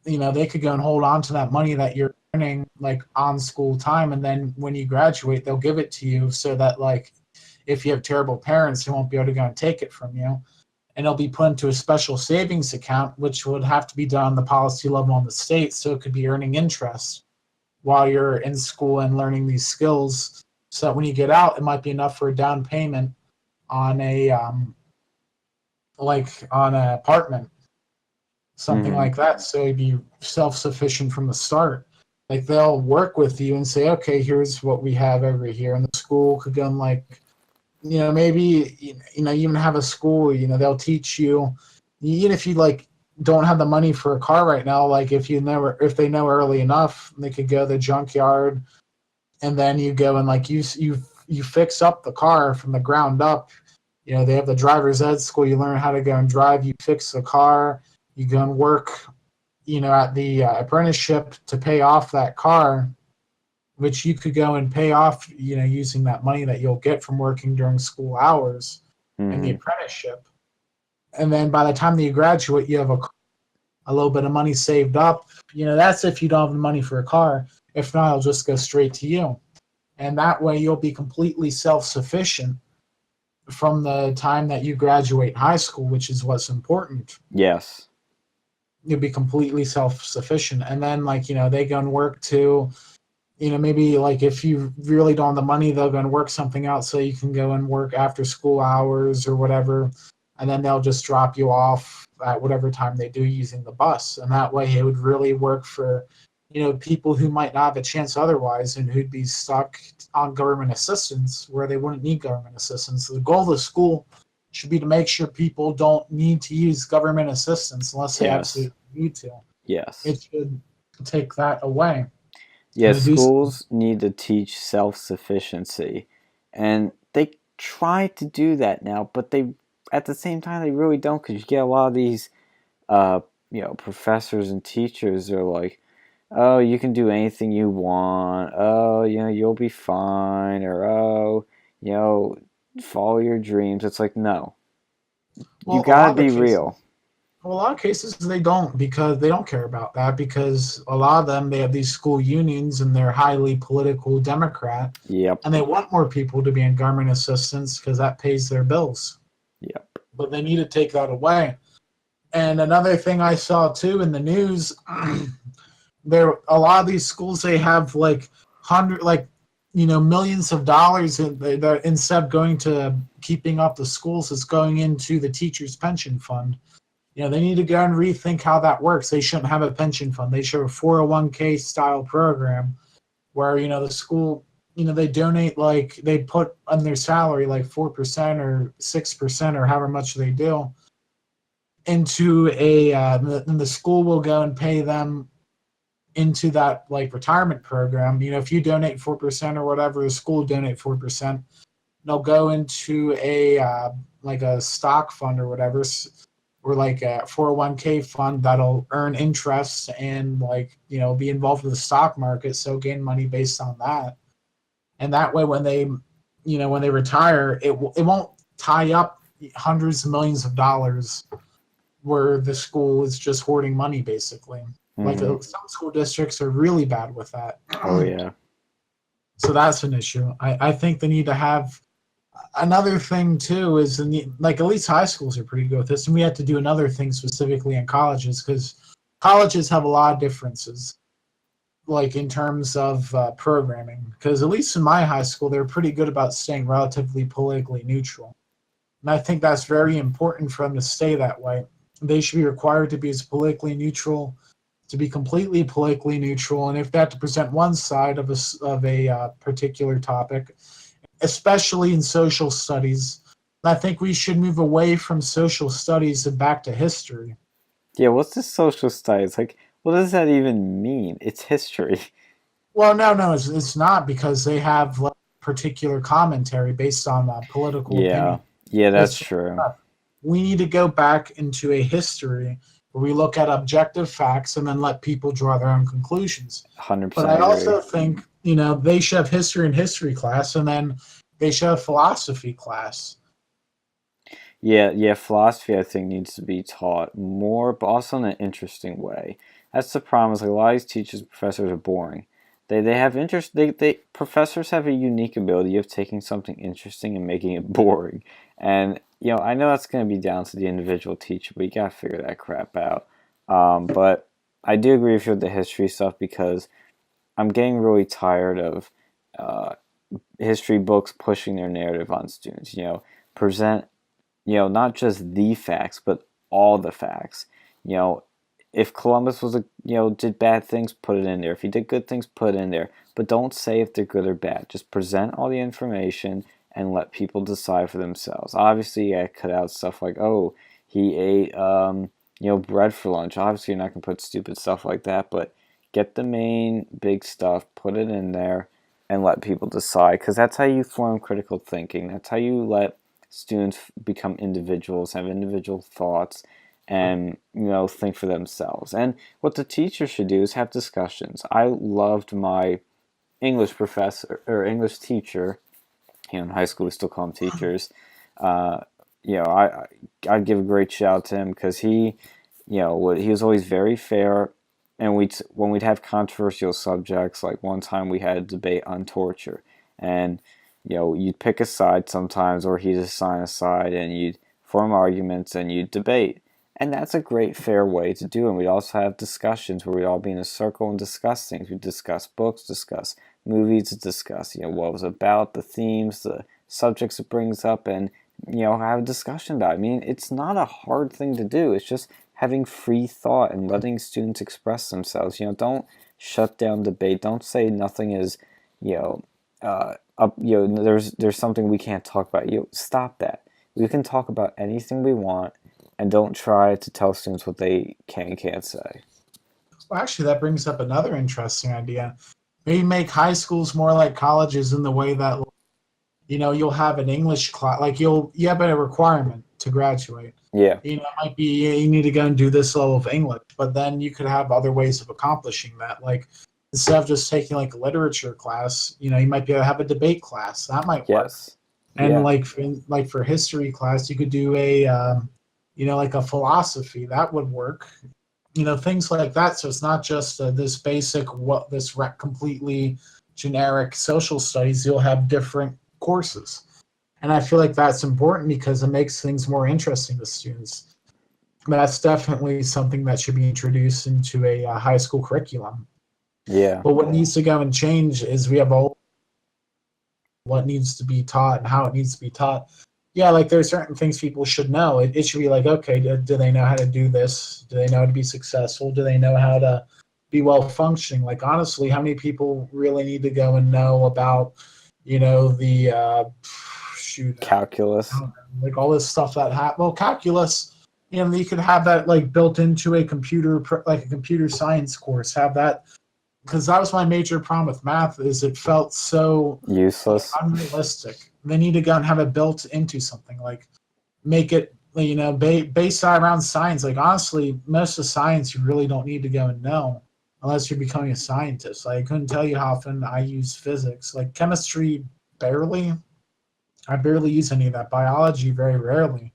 they could go and hold on to that money that you're earning like on school time, and then when you graduate they'll give it to you, so that like if you have terrible parents they won't be able to go and take it from you, and it'll be put into a special savings account, which would have to be done on the policy level on the state, so it could be earning interest while you're in school and learning these skills, so that when you get out it might be enough for a down payment on a like on an apartment, something Mm-hmm. like that, so you'd be self-sufficient from the start. Like they'll work with you and say, okay, here's what we have over here, and the school could go and like, maybe you even have a school, they'll teach you, even if you like don't have the money for a car right now, like if they know early enough, they could go to the junkyard, and then you go and like you fix up the car from the ground up. They have the driver's ed school, you learn how to go and drive, you fix the car, you go and work, at the apprenticeship to pay off that car, which you could go and pay off, using that money that you'll get from working during school hours in the Mm-hmm. apprenticeship. And then by the time that you graduate, you have a little bit of money saved up. That's if you don't have the money for a car. If not, it'll just go straight to you. And that way you'll be completely self-sufficient from the time that you graduate high school, which is what's important. Yes. You'll be completely self-sufficient. And then like, they go and work too. Maybe like if you really don't have the money, they'll go and work something out so you can go and work after school hours or whatever. And then they'll just drop you off at whatever time they do using the bus. And that way it would really work for, people who might not have a chance otherwise and who'd be stuck on government assistance where they wouldn't need government assistance. The goal of the school should be to make sure people don't need to use government assistance unless they Yes. absolutely need to. Yes. It should take that away. Yeah, schools need to teach self-sufficiency, and they try to do that now, but they, at the same time, they really don't, because you get a lot of these, professors and teachers are like, oh, you can do anything you want, oh, you'll be fine, or oh, follow your dreams. It's like, no, you gotta be real. Well, a lot of cases they don't, because they don't care about that, because a lot of them, they have these school unions and they're highly political Democrat. Yep. And they want more people to be in government assistance because that pays their bills. Yep. But they need to take that away. And another thing I saw too in the news, a lot of these schools, they have like millions of dollars that instead of going to keeping up the schools, it's going into the teachers' pension fund. They need to go and rethink how that works. They shouldn't have a pension fund. They should have a 401k style program where, the school, they donate, like they put on their salary like 4% or 6% or however much they do into and the school will go and pay them into that like retirement program. If you donate 4% or whatever, the school will donate 4%. They'll go into a like a stock fund or whatever, or like a 401k fund that'll earn interest and like, be involved with the stock market, so gain money based on that. And that way when they retire, it won't tie up hundreds of millions of dollars where the school is just hoarding money basically. Like some school districts are really bad with that. Oh yeah. So that's an issue. I think they need to have another thing too, is like at least high schools are pretty good with this, and we have to do another thing specifically in colleges, because colleges have a lot of differences, like in terms of programming. Because at least in my high school, they're pretty good about staying relatively politically neutral, and I think that's very important for them to stay that way. They should be required to be as politically neutral, to be completely politically neutral, and if they have to present one side of a particular topic, especially in social studies, I think we should move away from social studies and back to history. Yeah, what's the social studies? Like, what does that even mean? It's history. Well, no, it's not, because they have like particular commentary based on political opinion. Yeah, that's true. we need to go back into a history where we look at objective facts and then let people draw their own conclusions. But 100% I agree. also think, they should have history and history class, and then they should have philosophy class. Yeah, philosophy I think needs to be taught more, but also in an interesting way. That's the problem. Is like a lot of these teachers and professors are boring. They have interest. They professors have a unique ability of taking something interesting and making it boring. And I know that's going to be down to the individual teacher, but you got to figure that crap out. But I do agree with you with the history stuff because I'm getting really tired of uh, history books pushing their narrative on students. Present not just the facts, but all the facts. You know, if Columbus was did bad things, put it in there. If he did good things, put it in there. But don't say if they're good or bad. Just present all the information and let people decide for themselves. Obviously, I cut out stuff like, oh, he ate, bread for lunch. Obviously, you're not gonna put stupid stuff like that, but get the main big stuff, put it in there, and let people decide. Because that's how you form critical thinking. That's how you let students become individuals, have individual thoughts, and think for themselves. And what the teacher should do is have discussions. I loved my English professor or English teacher. In high school we still call them teachers. uh, I'd give a great shout out to him because he was always very fair. And when we'd have controversial subjects, like one time we had a debate on torture, and you'd pick a side sometimes, or he'd assign a side, and you'd form arguments and you'd debate. And that's a great, fair way to do it. And we'd also have discussions where we'd all be in a circle and discuss things. We'd discuss books, discuss movies, discuss what it was about, the themes, the subjects it brings up, and have a discussion about it. I mean, it's not a hard thing to do. It's just having free thought and letting students express themselves. Don't shut down debate. Don't say nothing is, there's something we can't talk about. Stop that. We can talk about anything we want, and don't try to tell students what they can and can't say. Well, actually, that brings up another interesting idea. Maybe make high schools more like colleges in the way that, you'll have an English class, like you have a requirement to graduate. Yeah. It might be you need to go and do this level of English, but then you could have other ways of accomplishing that. Like instead of just taking like a literature class, you might be able to have a debate class. That might work. Yes. And Yeah. like for history class, you could do a like a philosophy. That would work. Things like that. So it's not just this basic completely generic social studies. You'll have different courses. And I feel like that's important because it makes things more interesting to students. That's definitely something that should be introduced into a high school curriculum. Yeah. But what needs to go and change is we have all what needs to be taught and how it needs to be taught. Yeah, like there's certain things people should know. It should be like, okay, do they know how to do this? Do they know how to be successful? Do they know how to be well functioning? Like honestly, how many people really need to go and know about, the calculus, like all this stuff calculus, you could have that like built into a computer, like a computer science course. Have that because that was my major problem with math is it felt so useless, unrealistic. They need to go and have it built into something, like make it based around science. Like honestly, most of science you really don't need to go and know unless you're becoming a scientist. Like, I couldn't tell you how often I use physics. Like chemistry, barely. I barely use any of that. Biology, very rarely.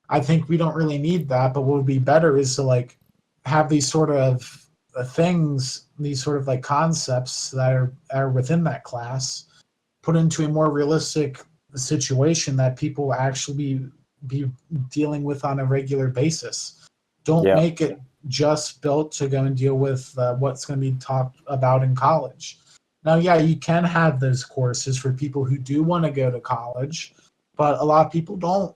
I think we don't really need that, but what would be better is to like have these sort of things, these sort of like concepts that are within that class, put into a more realistic situation that people actually be dealing with on a regular basis. Don't make it just built to go and deal with what's going to be talked about in college. Now, yeah, you can have those courses for people who do want to go to college, but a lot of people don't.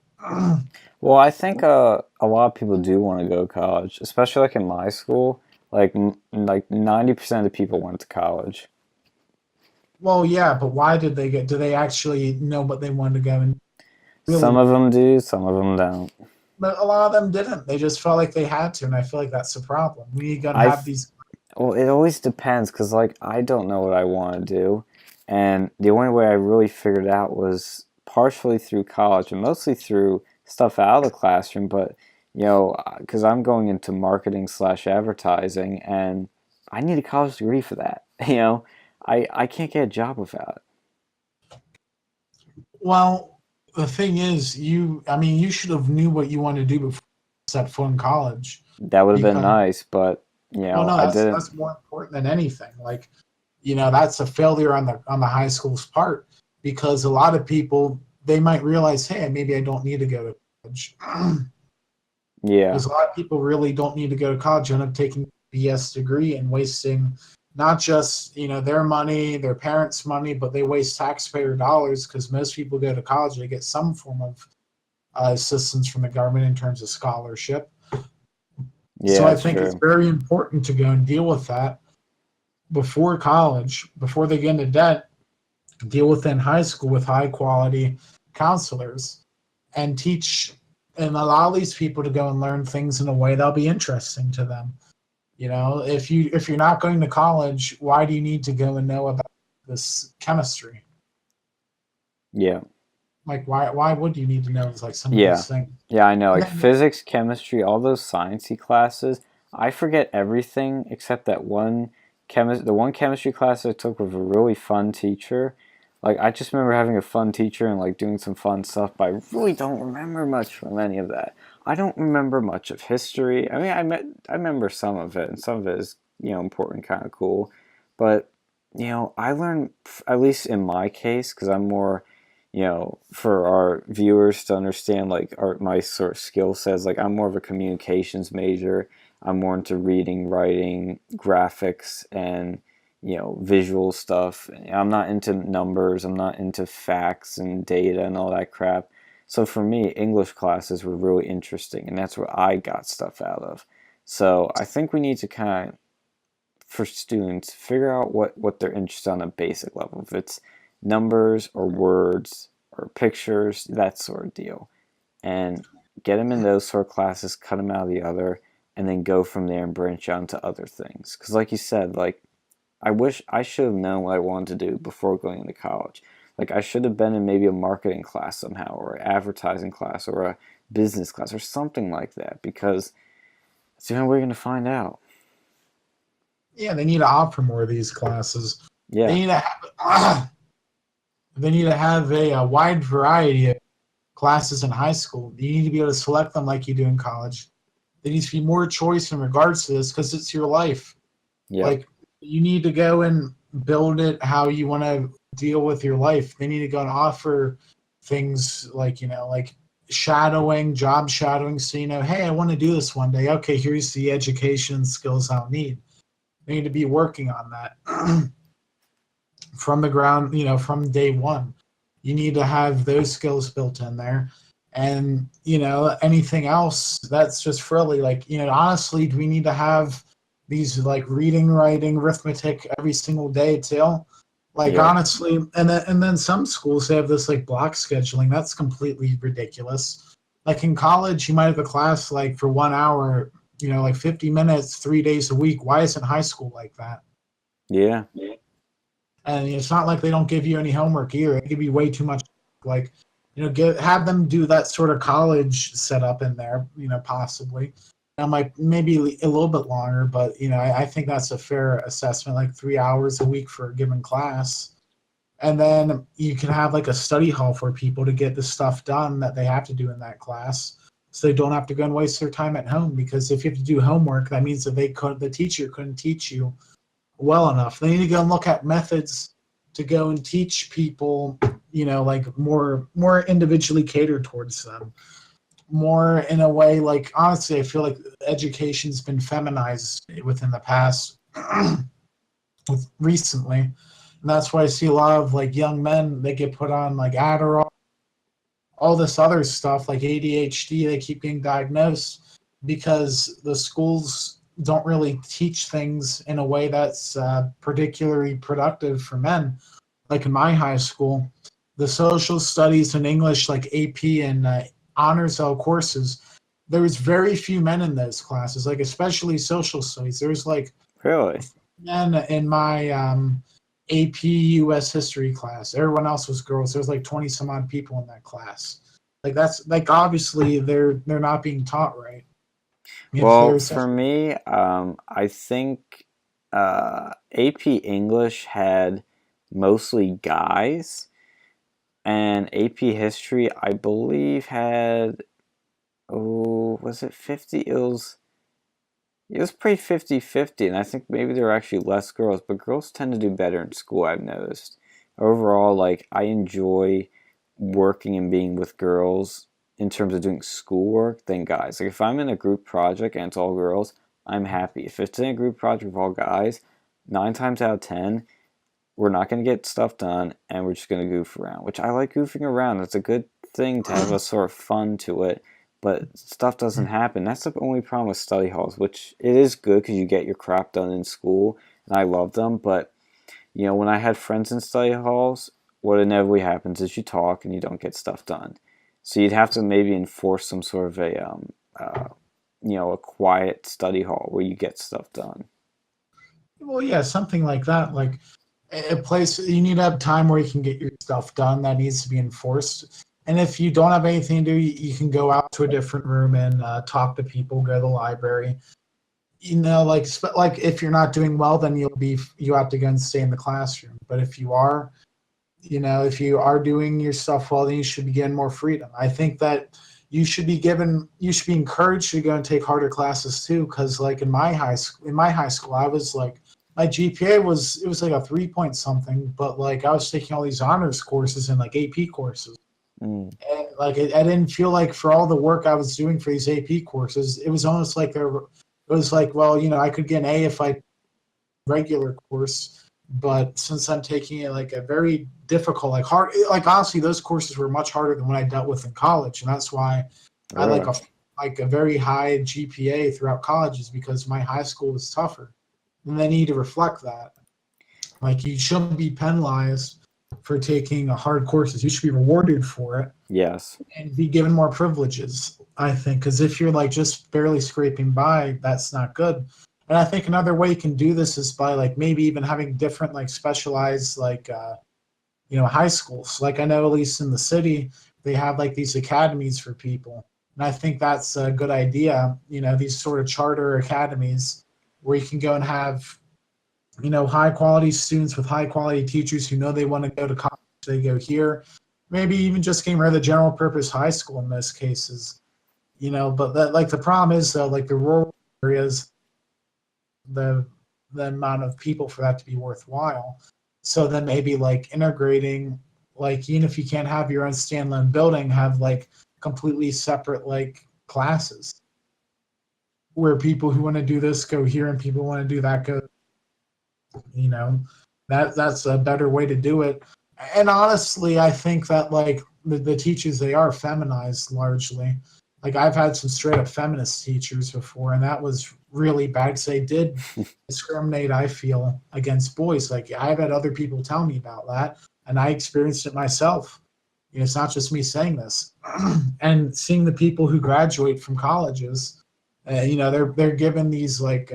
Well, I think a lot of people do want to go to college, especially like in my school. Like 90% of the people went to college. Well, yeah, but why did they get? Do they actually know what they wanted to go and? Really? Some of them do, some of them don't. But a lot of them didn't. They just felt like they had to, and I feel like that's the problem. We need to have these. Well, it always depends, because like I don't know what I want to do, and the only way I really figured out was partially through college and mostly through stuff out of the classroom, but because I'm going into marketing slash advertising, and I need a college degree for that. I can't get a job without it. Well, the thing is, you should have knew what you wanted to do before you set foot in college. That would have been Because, nice, but well, no, I that's didn't. that's more important than anything. Like, that's a failure on the high school's part, because a lot of people, they might realize, hey, maybe I don't need to go to college. Yeah, Because a lot of people really don't need to go to college, end up taking a BS degree and wasting not just their money, their parents' money, but they waste taxpayer dollars, because most people go to college, they get some form of assistance from the government in terms of scholarship. So yeah, I it's think it's true. very important to go and deal with that before college, before they get into debt. Deal with it in high school with high quality counselors, and teach and allow these people to go and learn things in a way that'll be interesting to them. If you're not going to college, why do you need to go and know about this chemistry? Yeah. Like, why would you need to know like some of Yeah. these things? Yeah, I know. And Like then physics, chemistry, all those sciencey classes, I forget everything except that the one chemistry class I took with a really fun teacher. Like I just remember having a fun teacher and like doing some fun stuff, but I really don't remember much from any of that. I don't remember much of history. I mean, I remember some of it, and some of it is, important, kind of cool. But, I learned, at least in my case, because I'm more, for our viewers to understand like my sort of skill sets, like I'm more of a communications major. I'm more into reading, writing, graphics, and visual stuff. I'm not into numbers. I'm not into facts and data and all that crap. So for me, English classes were really interesting, and that's where I got stuff out of. So I think we need to kind of, for students, figure out what they're interested on a basic level. If it's numbers or words or pictures, that sort of deal, and get them in those sort of classes, cut them out of the other, and then go from there and branch out into other things. Because, like you said, like I wish I should have known what I wanted to do before going into college. Like I should have been in maybe a marketing class somehow, or an advertising class, or a business class, or something like that. Because it's the only way we're going to find out. yeah, they need to offer more of these classes. They Yeah, need to have, they need to have a wide variety of classes in high school. You need to be able to select them like you do in college. There needs to be more choice in regards to this, because it's your life. yep, Like, you need to go and build it how you want to deal with your life. They need to go and offer things like, like shadowing, job shadowing. So, hey, I want to do this one day. Okay, here's the education and skills I'll need. They need to be working on that from the ground, from day one. You need to have those skills built in there. And, anything else that's just frilly. Like, honestly, do we need to have these like reading, writing, arithmetic every single day too? Like, yep, honestly, and then some schools they have this like block scheduling. That's completely ridiculous. Like in college, you might have a class like for 1 hour, like 50 minutes, 3 days a week. Why isn't high school like that? yeah, And it's not like they don't give you any homework either. They give you way too much. Like, have them do that sort of college setup in there, possibly. I'm like maybe a little bit longer, but I think that's a fair assessment. Like 3 hours a week for a given class, and then you can have like a study hall for people to get the stuff done that they have to do in that class, so they don't have to go and waste their time at home. Because if you have to do homework, that means that the teacher couldn't teach you well enough. They need to go and look at methods to go and teach people, like more individually catered towards them. More in a way, like honestly, I feel like education's been feminized within the past recently. And that's why I see a lot of like young men, they get put on like Adderall, all this other stuff like ADHD, they keep getting diagnosed because the schools don't really teach things in a way that's particularly productive for men. Like in my high school, the social studies and English, like AP and honors L courses, there was very few men in those classes, like especially social studies. There's like really, men in my AP US history class. Everyone else was girls. There was like 20 some odd people in that class. Like that's like obviously they're not being taught right. If Well, there's for me, I think AP English had mostly guys, and AP History, I believe, had, oh, was it 50? It was pretty 50-50, and I think maybe there were actually less girls, but girls tend to do better in school, I've noticed. Overall, like, I enjoy working and being with girls in terms of doing schoolwork than guys. Like, if I'm in a group project and it's all girls, I'm happy. If it's in a group project with all guys, 9 times out of 10, we're not going to get stuff done, and we're just going to goof around, which I like goofing around. It's a good thing to have a sort of fun to it, but stuff doesn't happen. That's the only problem with study halls, which it is good because you get your crap done in school, and I love them, but when I had friends in study halls, what inevitably happens is you talk and you don't get stuff done. So you'd have to maybe enforce some sort of a quiet study hall where you get stuff done. well, yeah, something like that. Like a place you need to have time where you can get your stuff done that needs to be enforced. And if you don't have anything to do, you can go out to a different room and talk to people. Go to the library. Like if you're not doing well, then you have to go and stay in the classroom. But if you are doing your stuff well, then you should be getting more freedom. I think that you should be encouraged to go and take harder classes too. Because like in my high school, I was like my GPA was like a 3 point something, but like I was taking all these honors courses and like AP courses. Mm. And like I didn't feel like for all the work I was doing for these AP courses, it was almost like it was like, well, I could get an A if I regular course, but since I'm taking it like a very difficult, like hard, like honestly, those courses were much harder than what I dealt with in college, and that's why I Really? like a very high GPA throughout college is because my high school was tougher, and they need to reflect that. Like you shouldn't be penalized for taking hard courses. You should be rewarded for it Yes. and be given more privileges. I think because if you're like just barely scraping by, that's not good. And I think another way you can do this is by like maybe even having different like specialized like high schools. Like I know at least in the city they have like these academies for people, and I think that's a good idea. These sort of charter academies where you can go and have high quality students with high quality teachers who know they want to go to college. They go here, maybe even just getting rid of the general purpose high school in most cases. But that like the problem is though, like the rural areas, the amount of people for that to be worthwhile. So then maybe like integrating, like even if you can't have your own standalone building, have like completely separate like classes where people who want to do this go here and people who want to do that go. You know, that's a better way to do it. And honestly, I think that like the teachers they are feminized largely. Like I've had some straight up feminist teachers before, and that was really bad because they did discriminate. I feel against boys. Like I've had other people tell me about that, and I experienced it myself. It's not just me saying this. And seeing the people who graduate from colleges, they're given these like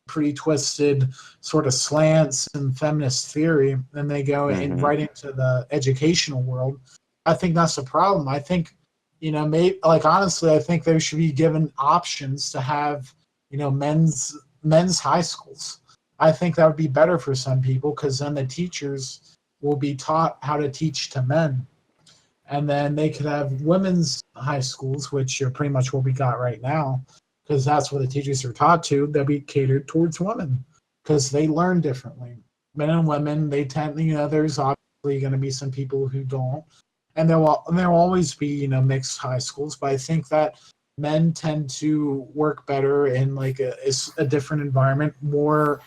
pretty twisted sort of slants and feminist theory, and they go and Mm-hmm. right into the educational world. I think that's the problem. I think, maybe like honestly, I think they should be given options to have, men's high schools. I think that would be better for some people because then the teachers will be taught how to teach to men. And then they could have women's high schools, which are pretty much what we got right now, because that's what the teachers are taught to. They'll be catered towards women because they learn differently. Men and women, they tend, there's obviously going to be some people who don't, and there'll always be, mixed high schools. But I think that men tend to work better in like a different environment, more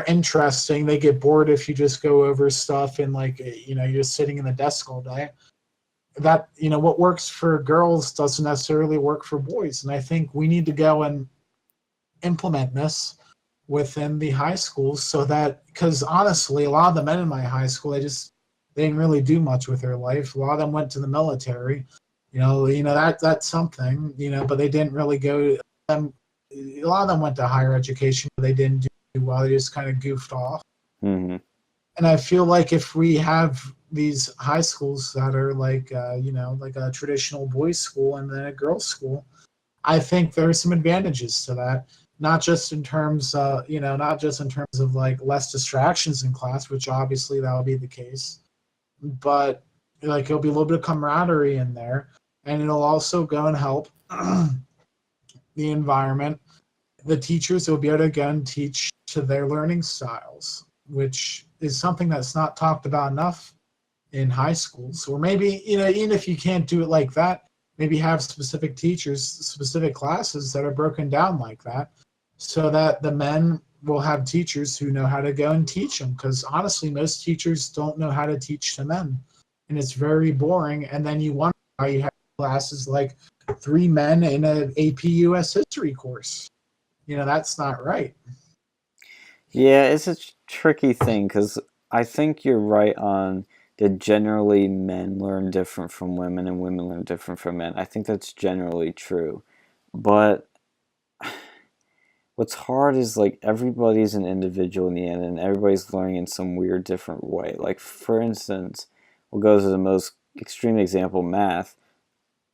interesting. They get bored if you just go over stuff and like you're just sitting in the desk all day. That what works for girls doesn't necessarily work for boys, and I think we need to go and implement this within the high schools so that because honestly a lot of the men in my high school they didn't really do much with their life. A lot of them went to the military, that's something, but they didn't really go them. A lot of them went to higher education, but they didn't do well. They just kind of goofed off. Mm-hmm. And I feel like if we have these high schools that are like like a traditional boys' school and then a girls' school. I think there are some advantages to that, not just in terms, not just in terms of like less distractions in class, which obviously that will be the case, but like it'll be a little bit of camaraderie in there, and it'll also go and help the environment. The teachers will be able to go and teach to their learning styles, which is something that's not talked about enough in high schools. Or maybe, even if you can't do it like that, maybe have specific teachers, specific classes that are broken down like that, so that the men will have teachers who know how to go and teach them. Because honestly, most teachers don't know how to teach to men, and it's very boring. And then you wonder why you have classes like 3 men in an AP US history course. That's not right. Yeah, it's a tricky thing because I think you're right on that generally men learn different from women and women learn different from men. I think that's generally true. But what's hard is like everybody's an individual in the end and everybody's learning in some weird different way. Like for instance, we'll go to the most extreme example, math.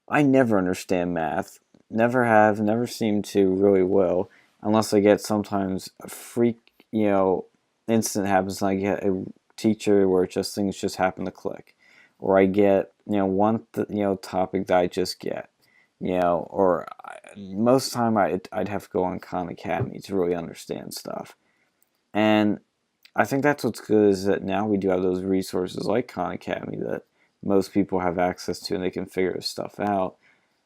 I never understand math. Never have, never seem to really will, unless I get sometimes a freak, instant happens and I get a teacher where just things just happen to click. Or I get, one, topic that I just get, or most time I'd have to go on Khan Academy to really understand stuff. And I think that's what's good is that now we do have those resources like Khan Academy that most people have access to and they can figure this stuff out.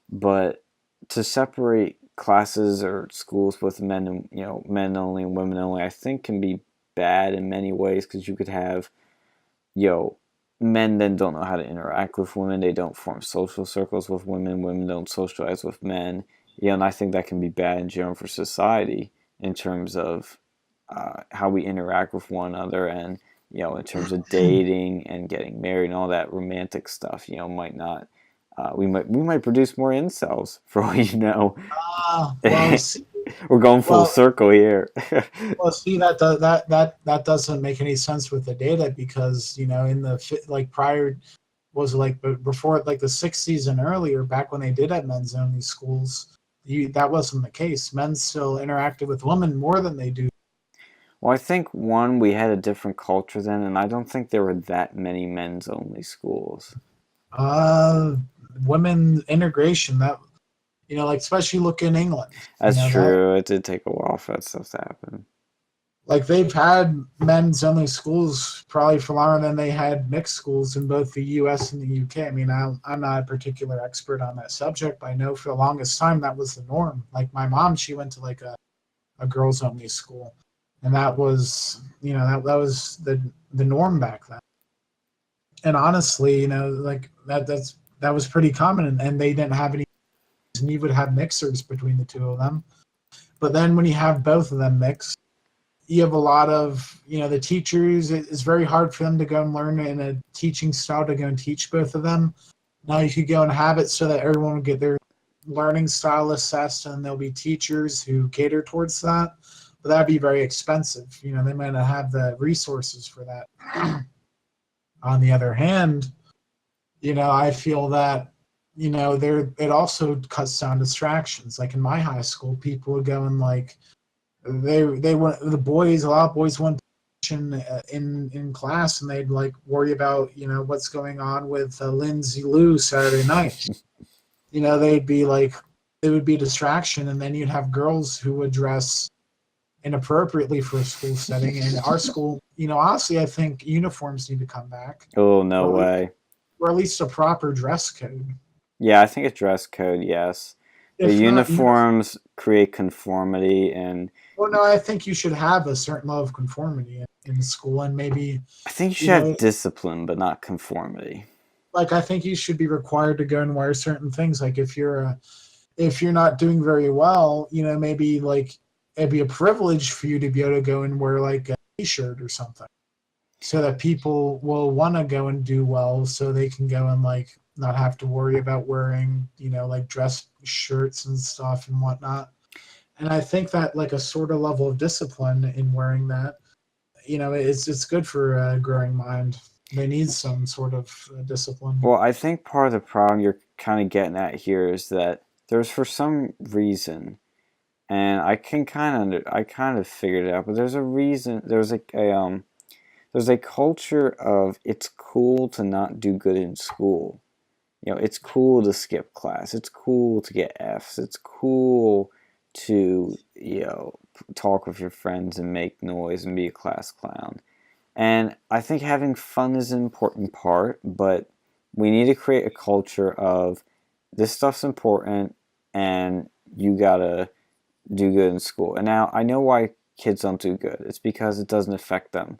But to separate classes or schools with men and men only and women only, I think can be bad in many ways because you could have men then don't know how to interact with women. They don't form social circles with women. Women don't socialize with men. And I think that can be bad in general for society in terms of how we interact with one another and in terms of dating and getting married and all that romantic stuff. Might not. We might produce more incels for all you know. Well, see, We're going full well, circle here. well, see that doesn't make any sense with the data because in the like prior was like before like the 60s and earlier, back when they did have men's only schools, that wasn't the case. Men still interacted with women more than they do. Well, I think one, we had a different culture then, and I don't think there were that many men's only schools. Uh, Women integration, that like especially look in England. That's That true. It did take a while for that stuff to happen. like they've had men's only schools probably for longer than they had mixed schools in both the U.S. and the U.K. I mean, I'm not a particular expert on that subject, but I know for the longest time that was the norm. Like my mom, she went to like a girls only school, and that was that was the norm back then. And honestly, like that was pretty common, and they didn't have any. And you would have mixers between the two of them. But then when you have both of them mixed, you have a lot of the teachers. It's very hard for them to go and learn in a teaching style to go and teach both of them. Now you could go and have it so that everyone will get their learning style assessed, and there'll be teachers who cater towards that. But that'd be very expensive. They might not have the resources for that. On the other hand, I feel that it also cuts down distractions. Like in my high school, people would go and like they were the boys. A lot of boys went in class, and they'd like worry about what's going on with Lindsay Lou Saturday night. They'd be like it would be distraction, and then you'd have girls who would dress inappropriately for a school setting. And our school, honestly, I think uniforms need to come back. Oh, no way. Or at least a proper dress code. Yeah, I think a dress code, yes. The If not, uniforms create conformity, and well, no, I think you should have a certain level of conformity in school, and maybe I think you should have discipline, but not conformity. like I think you should be required to go and wear certain things. Like if you're not doing very well, maybe like it'd be a privilege for you to be able to go and wear like a t-shirt or something, so that people will want to go and do well, so they can go and like not have to worry about wearing like dress shirts and stuff and whatnot. And I think that like a sort of level of discipline in wearing that, it's good for a growing mind. They need some sort of discipline. Well, I think part of the problem you're kind of getting at here is that there's for some reason, and I kind of figured it out, but there's a reason. There's a culture of it's cool to not do good in school. It's cool to skip class. It's cool to get Fs. It's cool to, talk with your friends and make noise and be a class clown. And I think having fun is an important part, but we need to create a culture of this stuff's important and you gotta do good in school. And now I know why kids don't do good. It's because it doesn't affect them.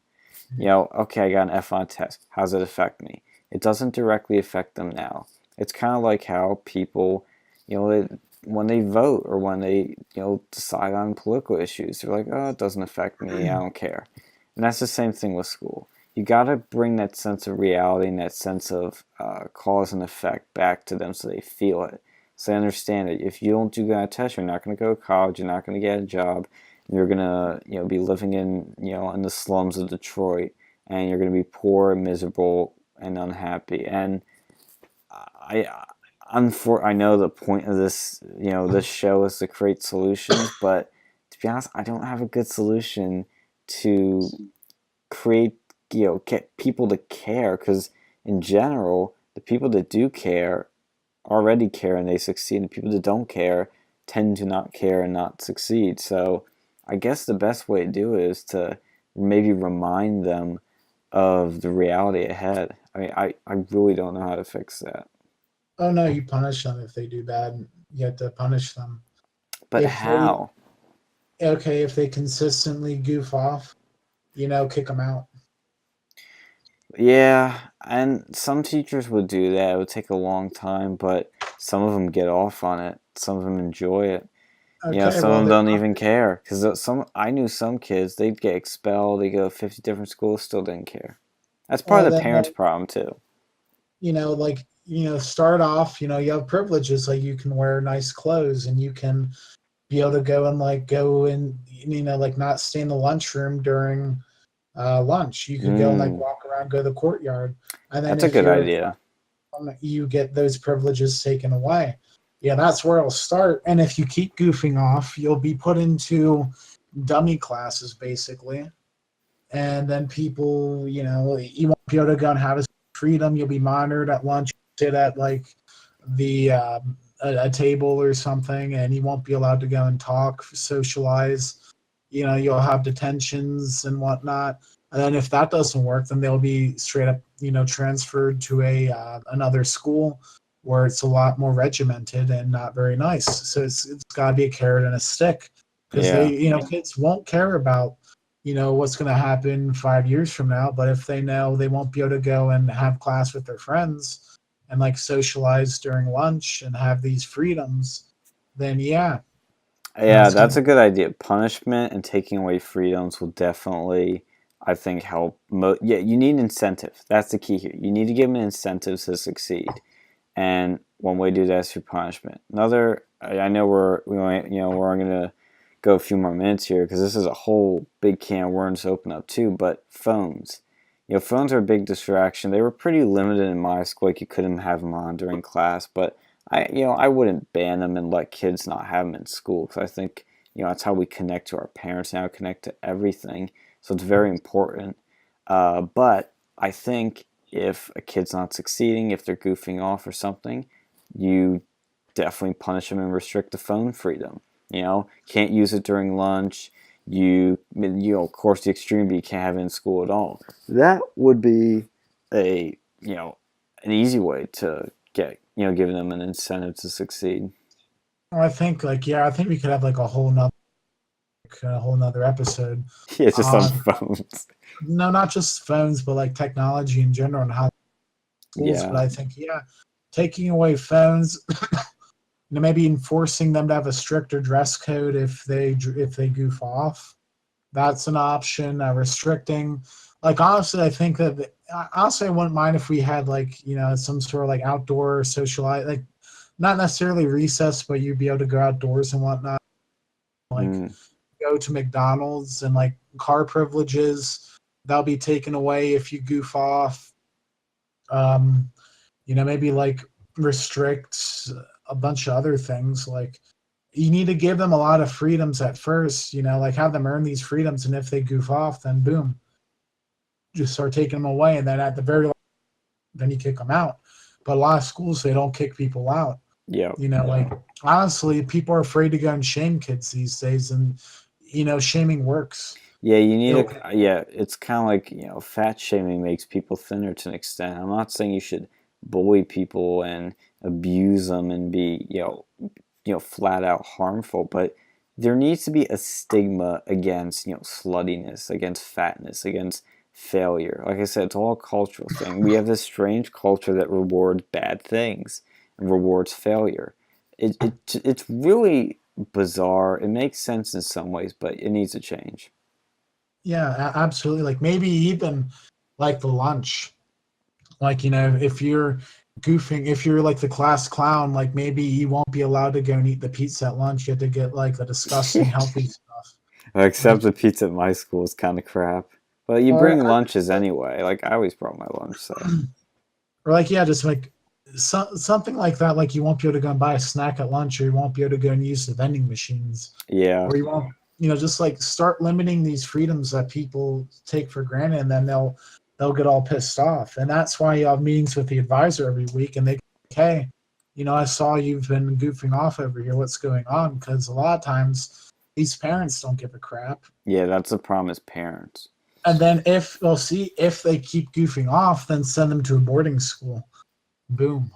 Okay, I got an F on a test. How does it affect me? It doesn't directly affect them now. It's kind of like how people, when they vote or when they, decide on political issues, they're like, oh, it doesn't affect me. I don't care. And that's the same thing with school. You got to bring that sense of reality and that sense of cause and effect back to them so they feel it. So they understand it. If you don't do good on a test, you're not going to go to college. You're not going to get a job. You're going to, be living in the slums of Detroit, and you're going to be poor and miserable and unhappy. And I know the point of this show is to create solutions, but to be honest, I don't have a good solution to create, get people to care, because in general, the people that do care already care and they succeed, and people that don't care tend to not care and not succeed. So I guess the best way to do it is to maybe remind them of the reality ahead. I mean, I really don't know how to fix that. Oh no, you punish them if they do bad. You have to punish them. But If they how? Okay, if they consistently goof off, kick them out. Yeah, and some teachers would do that. It would take a long time, but some of them get off on it. Some of them enjoy it. Okay, Some of well them then, don't even care. Because I knew some kids, they'd get expelled, they go to 50 different schools, still didn't care. That's part well of the then, parents' problem, too. start off. You have privileges, like you can wear nice clothes and you can be able to go and like not stay in the lunchroom during lunch. You could go and like Mm, walk around, go to the courtyard, and then that's a if good you're idea. you get those privileges taken away. Yeah, that's where it'll start. And if you keep goofing off, you'll be put into dummy classes basically. And then people, you won't be able to go and have his freedom. You'll be monitored at lunch, sit at like the a table or something, and you won't be allowed to go and talk, socialize. You'll have detentions and whatnot. And then if that doesn't work, then they'll be straight up, transferred to a another school where it's a lot more regimented and not very nice. So it's got to be a carrot and a stick, because Yeah. kids won't care about what's going to happen 5 years from now. But if they know they won't be able to go and have class with their friends and like socialize during lunch and have these freedoms, then yeah, Yeah, that's that's gonna. a good idea. Punishment and taking away freedoms will definitely, I think, help. Yeah, you need incentive. That's the key here. You need to give them incentives to succeed. And one way to do that is through punishment. Another, I know we're gonna go a few more minutes here because this is a whole big can of worms to open up too. But phones, phones are a big distraction. They were pretty limited in my school. Like you couldn't have them on during class, but I wouldn't ban them and let kids not have them in school because I think that's how we connect to our parents now, connect to everything. So it's very important. But I think if a kid's not succeeding, if they're goofing off or something, you definitely punish them and restrict the phone freedom. Can't use it during lunch. Of course, the extreme, but you can't have it in school at all. That would be a, an easy way to get, giving them an incentive to succeed. I think I think we could have like a whole nother episode Yeah, just on on phones. no, not just phones, but like technology in general and how schools. But Yeah. I think taking away phones, maybe enforcing them to have a stricter dress code if they goof off. That's an option. Restricting, like honestly, I think that honestly, I wouldn't mind if we had like some sort of like outdoor socialize, like not necessarily recess, but you'd be able to go outdoors and whatnot. Like Mm. go to McDonald's, and like car privileges that'll be taken away if you goof off. Maybe like restrict a bunch of other things. Like you need to give them a lot of freedoms at first, like have them earn these freedoms. And if they goof off, then boom, just start taking them away. And then at the very last, then you kick them out. But a lot of schools, they don't kick people out. Yeah. Like honestly, people are afraid to go and shame kids these days. And, shaming works. Yeah, you need yeah, it's kind of like, fat shaming makes people thinner to an extent. I'm not saying you should bully people and abuse them and be, flat out harmful, but there needs to be a stigma against, sluttiness, against fatness, against failure. Like I said, it's all a cultural thing. We have this strange culture that rewards bad things and rewards failure. It's really bizarre. It makes sense in some ways, but it needs to change. Yeah, absolutely. Like maybe even like the lunch. Like, if you're goofing, if you're like the class clown, like maybe you won't be allowed to go and eat the pizza at lunch. You have to get like the disgusting healthy stuff. Except Like, the pizza at my school is kind of crap. But you or bring lunches anyway. Like I always brought my lunch, so or like yeah, just like something like that. Like you won't be able to go and buy a snack at lunch, or you won't be able to go and use the vending machines, yeah. or you won't. Just like start limiting these freedoms that people take for granted, and then they'll get all pissed off. And that's why you have meetings with the advisor every week, and they go, hey, I saw you've been goofing off over here. What's going on? Because a lot of times these parents don't give a crap. Yeah, that's the problem as parents. And then if they keep goofing off, then send them to a boarding school. Boom.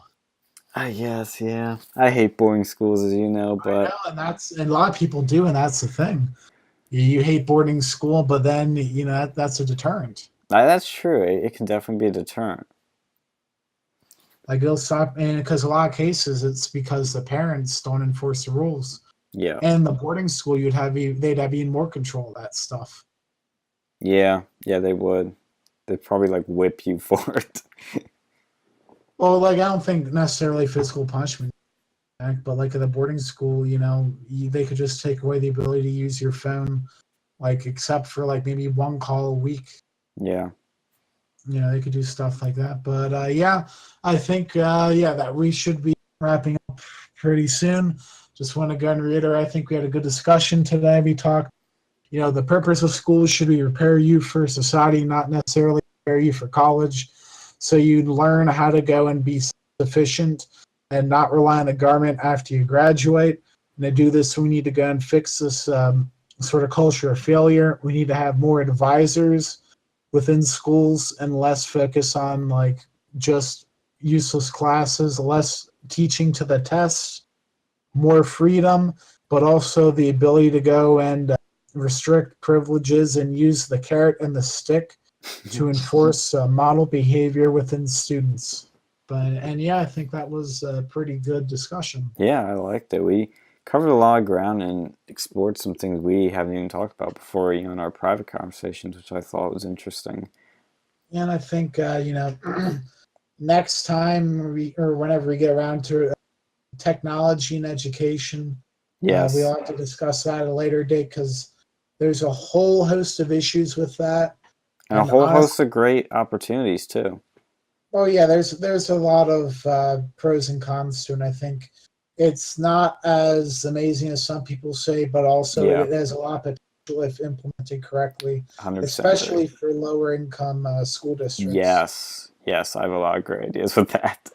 I guess, yeah. I hate boarding schools, as you know, I but know, and a lot of people do, and that's the thing. You hate boarding school, but then that's a deterrent. that's true. It can definitely be a deterrent. Like it'll stop, and because a lot of cases it's because the parents don't enforce the rules. Yeah. And the boarding school, they'd have even more control of that stuff. Yeah, they would. They'd probably like whip you for it. Well, like I don't think necessarily physical punishment, but like at the boarding school, they could just take away the ability to use your phone, like except for like maybe one call a week. Yeah. They could do stuff like that. But yeah, I think that we should be wrapping up pretty soon. Just want to go and reiterate, I think we had a good discussion today. We talked, the purpose of schools should be prepare you for society, not necessarily prepare you for college. So you learn how to go and be sufficient and not rely on the government after you graduate. And to do this, we need to go and fix this sort of culture of failure. We need to have more advisors within schools and less focus on like just useless classes, less teaching to the test, more freedom, but also the ability to go and restrict privileges and use the carrot and the stick to enforce model behavior within students. And yeah, I think that was a pretty good discussion. Yeah, I liked it. We covered a lot of ground and explored some things we haven't even talked about before, in our private conversations, which I thought was interesting. And I think, next time or whenever we get around to technology and education, Yes. we'll have to discuss that at a later date because there's a whole host of issues with that. And a whole host of great opportunities, too. Oh, yeah, there's a lot of pros and cons to it. And I think it's not as amazing as some people say, but also it has a lot of potential if implemented correctly, 100% especially for lower income school districts. Yes, I have a lot of great ideas with that.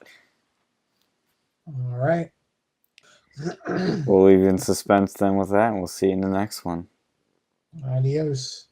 All right. We'll leave you in suspense then with that, and we'll see you in the next one. Adios.